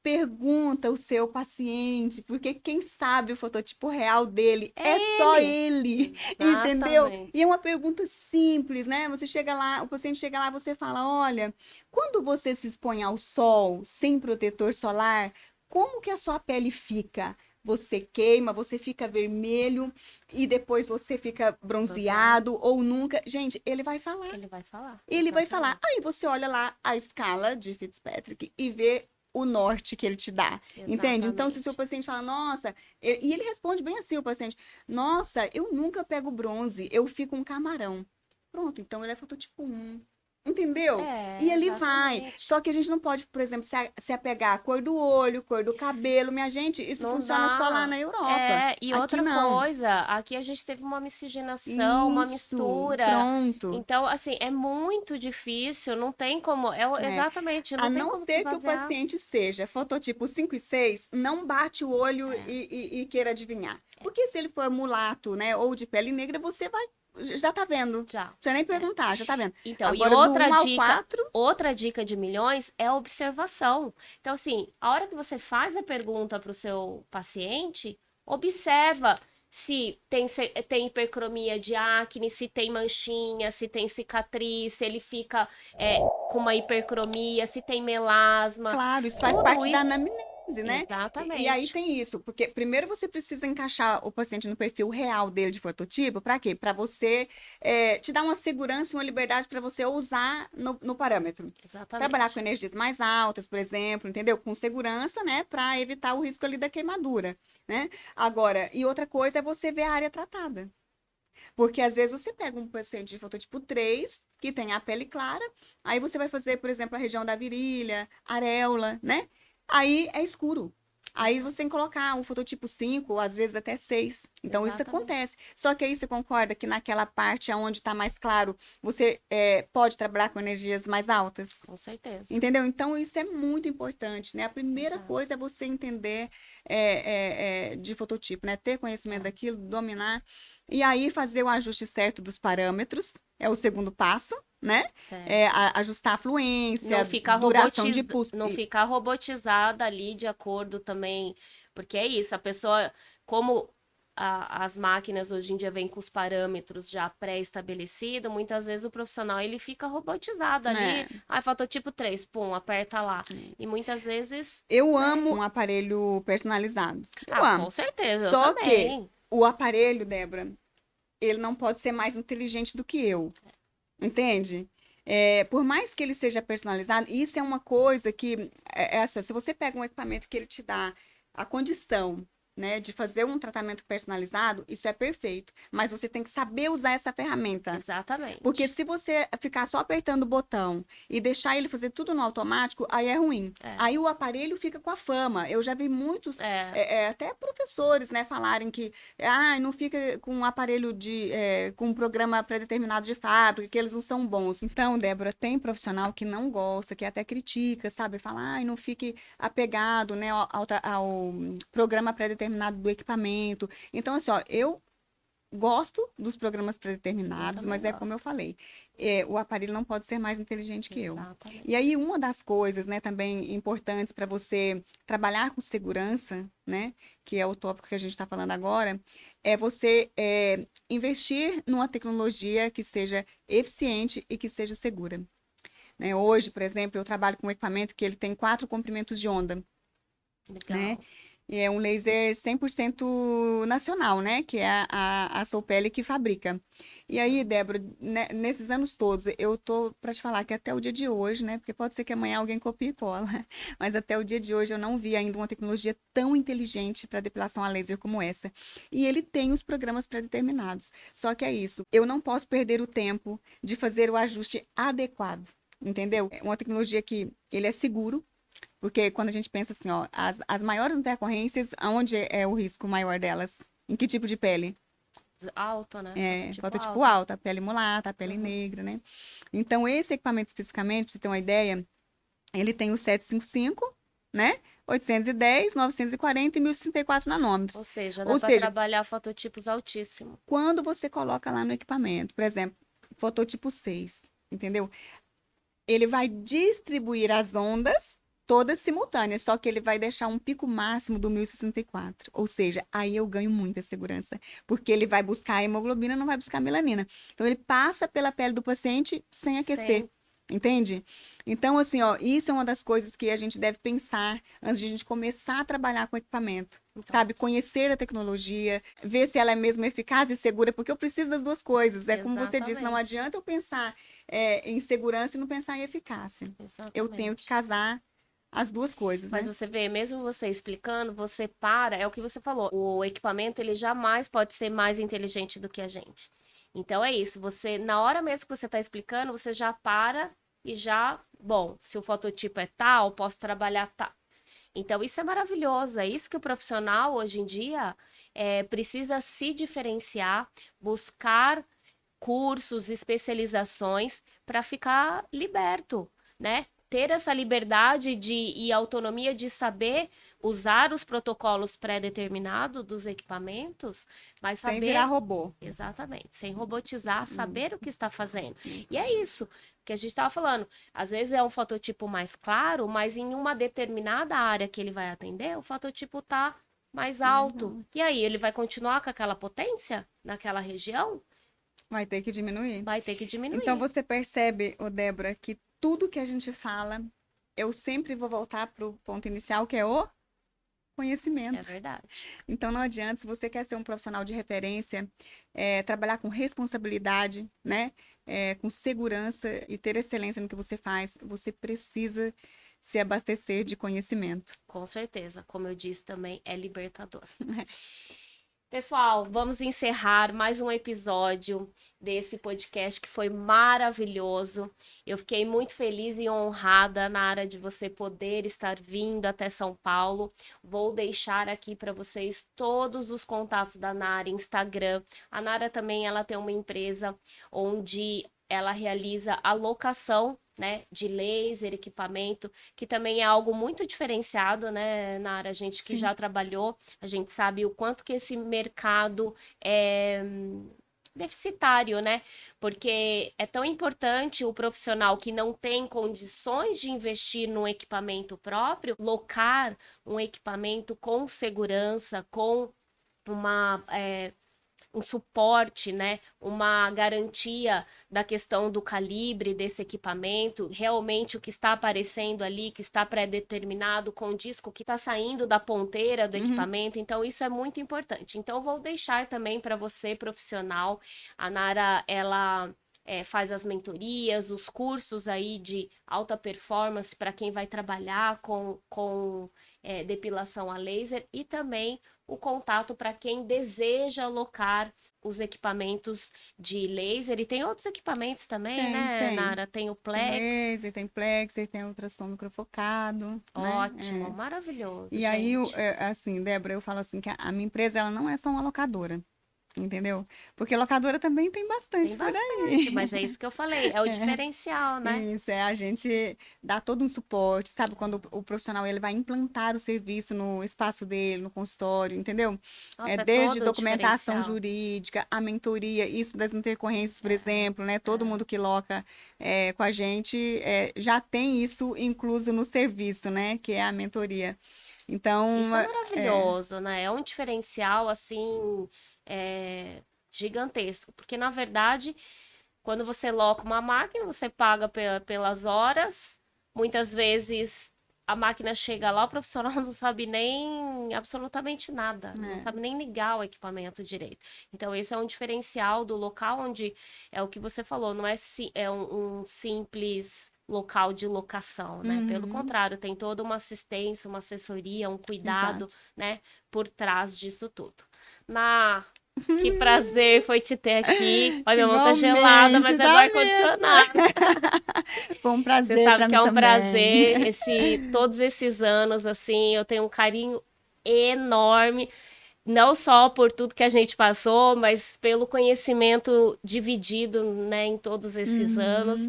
Pergunta o seu paciente, porque quem sabe o fototipo real dele é É só ele. ele, entendeu? E é Exatamente. uma pergunta simples, né? Você chega lá, o paciente chega lá, você fala: olha, quando você se expõe ao sol sem protetor solar, como que a sua pele fica? Você queima, você fica vermelho e depois você fica Bronzeado. bronzeado ou nunca. Gente, ele vai falar. Ele vai falar. Ele vai falar. Exatamente. Aí você olha lá a escala de Fitzpatrick e vê o norte que ele te dá. Entende? Então, se o seu Exatamente. paciente fala, nossa, e ele responde bem assim, o paciente, nossa, eu nunca pego bronze, eu fico um camarão. Pronto, então ele é fototipo 1. Entendeu? E É, ele vai. exatamente. Só que a gente não pode, por exemplo, se apegar à cor do olho, cor do cabelo. Minha gente, isso Não funciona só lá dá. na Europa. É, e Aqui outra não. coisa, aqui a gente teve uma miscigenação, uma Isso, mistura. pronto. Então, assim, é muito difícil, não tem como, É. exatamente, A não tem não como se ser que o basear. paciente seja fototipo 5 e 6, não bate o olho É, e queira adivinhar. Porque se ele for mulato, né, ou de pele negra, você vai, já tá vendo. Não já. precisa nem É. perguntar, já tá vendo. Então, e Agora, do 1 ao 4, outra dica de milhões é a observação. Então, assim, a hora que você faz a pergunta para o seu paciente, observa se tem, tem hipercromia de acne, se tem manchinha, se tem cicatriz, se ele fica com uma hipercromia, se tem melasma. claro, isso faz Tudo parte da isso. anamnese, né? E aí Exatamente. tem isso, porque primeiro você precisa encaixar o paciente no perfil real dele de fototipo, para quê? Para você te dar uma segurança e uma liberdade para você usar no parâmetro. Trabalhar com Exatamente. energias mais altas, por exemplo, entendeu? Com segurança, né? Para evitar o risco ali da queimadura, né? Agora, e outra coisa é você ver a área tratada. Porque às vezes você pega um paciente de fototipo 3 que tem a pele clara, aí você vai fazer, por exemplo, a região da virilha, areola, né? Aí é escuro. Aí você tem que colocar um fototipo 5 ou às vezes até 6. Então isso Exatamente. acontece. Só que aí você concorda que naquela parte onde está mais claro, você pode trabalhar com energias mais altas? Com certeza. Entendeu? Então, isso é muito importante, né? A primeira Exato. coisa é você entender de fototipo, né? Ter conhecimento É, daquilo, dominar, e aí fazer o ajuste certo dos parâmetros, é o segundo passo, né? certo. Ajustar a Não fluência, ficar duração de pulso. não ficar robotizada ali de acordo também, porque é isso, a pessoa, como as máquinas hoje em dia vêm com os parâmetros já pré-estabelecidos, muitas vezes o profissional ele fica robotizado ali, É. fototipo 3 pum, aperta lá. E muitas vezes, Eu né? amo um aparelho personalizado. Eu Ah, com amo. certeza, eu Só que também. o aparelho, Débora, ele não pode ser mais inteligente do que eu. Entende? Por mais que ele seja personalizado, isso é uma coisa que é assim, se você pega um equipamento que ele te dá a condição, né, de fazer um tratamento personalizado, isso é perfeito. Mas você tem que saber usar essa ferramenta. Porque Exatamente. se você ficar só apertando o botão e deixar ele fazer tudo no automático, aí é ruim. É, Aí o aparelho fica com a fama. Eu já vi muitos, é, até professores, né, falarem que não fica com um aparelho com um programa pré-determinado de fábrica, que eles não são bons. Então, Débora, tem profissional que não gosta, que até critica, sabe? Fala, não fique apegado, né, ao programa pré-determinado do equipamento. Então, assim, ó, eu gosto dos programas eu pré-determinados, também mas é como eu gosto. falei, o aparelho não pode ser mais inteligente que eu. E Exatamente. aí, uma das coisas, né, também importantes para você trabalhar com segurança, né, que é o tópico que a gente está falando agora, é você investir numa tecnologia que seja eficiente e que seja segura. né? Hoje, por exemplo, eu trabalho com um equipamento que ele tem 4 comprimentos de onda, né? Legal. E é um laser 100% nacional, né? Que é a Soupele que fabrica. E aí, Débora, né, nesses anos todos, eu tô para te falar que até o dia de hoje, né? Porque pode ser que amanhã alguém copie e cola, mas até o dia de hoje eu não vi ainda uma tecnologia tão inteligente para depilação a laser como essa. E ele tem os programas pré-determinados. Só que é isso, eu não posso perder o tempo de fazer o ajuste adequado. Entendeu? É uma tecnologia que ele é seguro, porque quando a gente pensa assim, ó, as maiores intercorrências, aonde é o risco maior delas? Em que tipo de pele? Alto, né? É, Fototipo fototipo alto. alta, a pele mulata, a pele Uhum. negra, né? Então, esse equipamento especificamente, pra você ter uma ideia, ele tem o 755, né? 810, 940 e 1034 Ou nanômetros. seja, dá Ou para seja, trabalhar fototipos altíssimos. quando você coloca lá no equipamento, por exemplo, fototipo 6, entendeu? Ele vai distribuir as ondas todas simultâneas, só que ele vai deixar um pico máximo do 1064. Ou seja, aí eu ganho muita segurança, porque ele vai buscar a hemoglobina, não vai buscar a melanina. Então ele passa pela pele do paciente sem aquecer. Sem. Entende? Então, assim, ó, isso é uma das coisas que a gente deve pensar antes de a gente começar a trabalhar com o equipamento. Então, Sabe, conhecer a tecnologia, ver se ela é mesmo eficaz e segura, porque eu preciso das duas coisas. É como você disse, não exatamente. adianta eu pensar em segurança e não pensar em eficácia. Eu tenho que Exatamente. casar as duas coisas, Mas né? você vê, mesmo você explicando, você para, é o que você falou. O equipamento, ele jamais pode ser mais inteligente do que a gente. Então é isso, você, na hora mesmo que você está explicando, você já para e já, bom, se o fototipo é tal, posso trabalhar tal. Então, isso é maravilhoso. É isso que o profissional, hoje em dia, precisa se diferenciar, buscar cursos, especializações para ficar liberto, né? Ter essa liberdade e autonomia de saber usar os protocolos pré-determinados dos equipamentos, mas Sem virar saber robô. exatamente, sem robotizar, saber o Isso. que está fazendo. E é isso que a gente estava falando. Às vezes é um fototipo mais claro, mas em uma determinada área que ele vai atender, o fototipo está mais Mas alto. não. E aí, ele vai continuar com aquela potência naquela região? Vai ter que diminuir. Vai ter que Então diminuir. você percebe, ô Débora, que tudo que a gente fala, eu sempre vou voltar para o ponto inicial, que é o É conhecimento. verdade. Então não adianta, se você quer ser um profissional de referência, trabalhar com responsabilidade, né? Com segurança e ter excelência no que você faz, você precisa se abastecer de conhecimento. Com certeza. Como eu disse também, é libertador. Pessoal, vamos encerrar mais um episódio desse podcast que foi maravilhoso. Eu fiquei muito feliz e honrada na área de você poder estar vindo até São Paulo. Vou deixar aqui para vocês todos os contatos da Nara, Instagram. A Nara também ela tem uma empresa onde ela realiza a locação, né, de laser, equipamento, que também é algo muito diferenciado, né, Nara, a gente que Sim. já trabalhou, a gente sabe o quanto que esse mercado é deficitário, né? Porque é tão importante o profissional que não tem condições de investir num equipamento próprio, locar um equipamento com segurança, com uma um suporte, né, uma garantia da questão do calibre desse equipamento, realmente o que está aparecendo ali, que está pré-determinado com o disco que está saindo da ponteira do Uhum. equipamento, então isso é muito importante. Então vou deixar também para você, profissional, a Nara, ela faz as mentorias, os cursos aí de alta performance para quem vai trabalhar com depilação a laser e também o contato para quem deseja alocar os equipamentos de laser. E tem outros equipamentos também, Tem, né, tem. Nara? Tem o Tem Plex. laser, tem plexer, tem ultrassom microfocado, né? Ótimo, maravilhoso, E aí, gente. assim, Débora, eu falo assim que a minha empresa, ela não é só uma locadora, entendeu? Porque locadora também tem Tem bastante por bastante, aí. mas é isso que eu falei, é o diferencial, né? Isso, a gente dá todo um suporte, sabe? Quando o profissional ele vai implantar o serviço no espaço dele, no consultório, entendeu? Nossa, é Desde todo um documentação diferencial. jurídica, a mentoria, isso das intercorrências, por exemplo, né? Todo É. mundo que loca com a gente já tem isso incluso no serviço, né? Que é a mentoria. Então, Isso é é, maravilhoso, né? É um diferencial assim, gigantesco, porque na verdade Quando você loca uma máquina, você paga pelas horas. Muitas vezes a máquina chega lá, o profissional não sabe nem absolutamente nada, não sabe nem ligar o equipamento direito. Então, esse é um diferencial do local onde é o que você falou, não é, é um simples local de locação, né? Pelo contrário, tem toda uma assistência, uma assessoria, um cuidado, né, por trás disso tudo. Que prazer foi te ter aqui. Olha, minha mão tá gelada, mas é do ar-condicionado. Foi um prazer. Você sabe pra que mim é um também. prazer. Todos esses anos, assim, eu tenho um carinho enorme. Não só por tudo que a gente passou, mas pelo conhecimento dividido, né, em todos esses anos.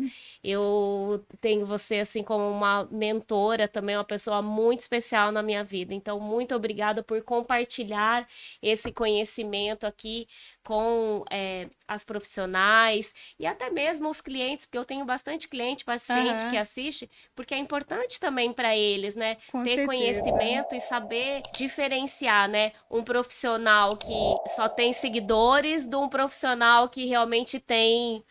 Eu tenho você, assim, como uma mentora também, uma pessoa muito especial na minha vida. Então, muito obrigada por compartilhar esse conhecimento aqui com as profissionais e até mesmo os clientes, porque eu tenho bastante cliente, paciente que assiste, porque é importante também para eles, né, Com ter certeza. conhecimento e saber diferenciar, né, um profissional que só tem seguidores de um profissional que realmente tem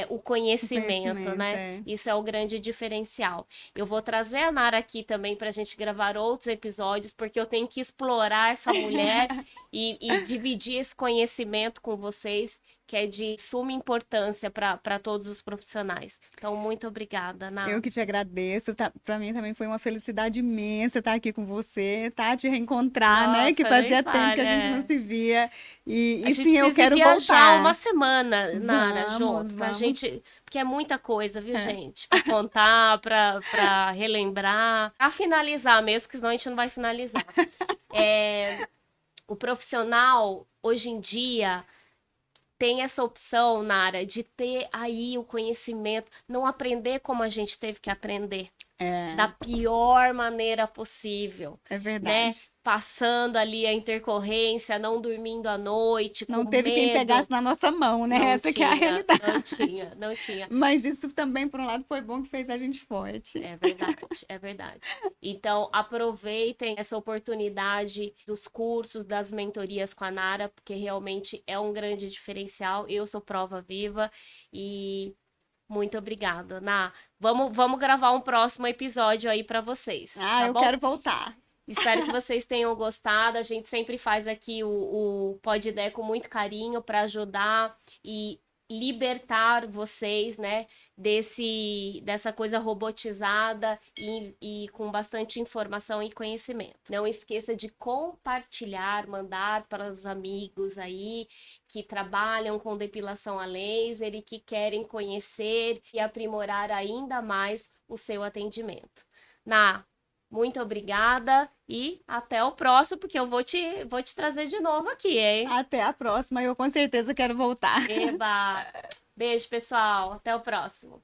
o conhecimento, né? Isso é o grande diferencial. Eu vou trazer a Nara aqui também para a gente gravar outros episódios, porque eu tenho que explorar essa mulher e dividir esse conhecimento com vocês, que é de suma importância para todos os profissionais. Então, muito obrigada, Nara. Eu que te agradeço. Para mim também foi uma felicidade imensa estar aqui com você, tá? Te reencontrar, Nossa, né? Que fazia tempo que a gente não se via. E sim, eu quero voltar. Uma semana, Nara, juntos, pra gente, porque é muita coisa, viu, gente? Pra contar, pra relembrar, pra finalizar mesmo, porque senão a gente não vai finalizar. O profissional, hoje em dia, tem essa opção, Nara, de ter aí o conhecimento, não aprender como a gente teve que aprender. Da pior maneira possível. É verdade. Né? Passando ali a intercorrência, não dormindo à noite, não com teve medo. quem pegasse na nossa mão, né? Não Essa que é a realidade. Não tinha. Mas isso também, por um lado, foi bom que fez a gente forte. É verdade. Então, aproveitem essa oportunidade dos cursos, das mentorias com a Nara, porque realmente é um grande diferencial. Eu sou prova viva e muito obrigada, Ná. Vamos gravar um próximo episódio aí para vocês. Tá eu bom? quero voltar. Espero que vocês tenham gostado. A gente sempre faz aqui o Pod Ideia com muito carinho para ajudar e libertar vocês, né, dessa coisa robotizada e com bastante informação e conhecimento. Não esqueça de compartilhar, mandar para os amigos aí que trabalham com depilação a laser e que querem conhecer e aprimorar ainda mais o seu atendimento. Muito obrigada e até o próximo, porque eu vou te trazer de novo aqui, hein? Até a próxima, eu com certeza quero voltar. Eba! Beijo, pessoal. Até o próximo.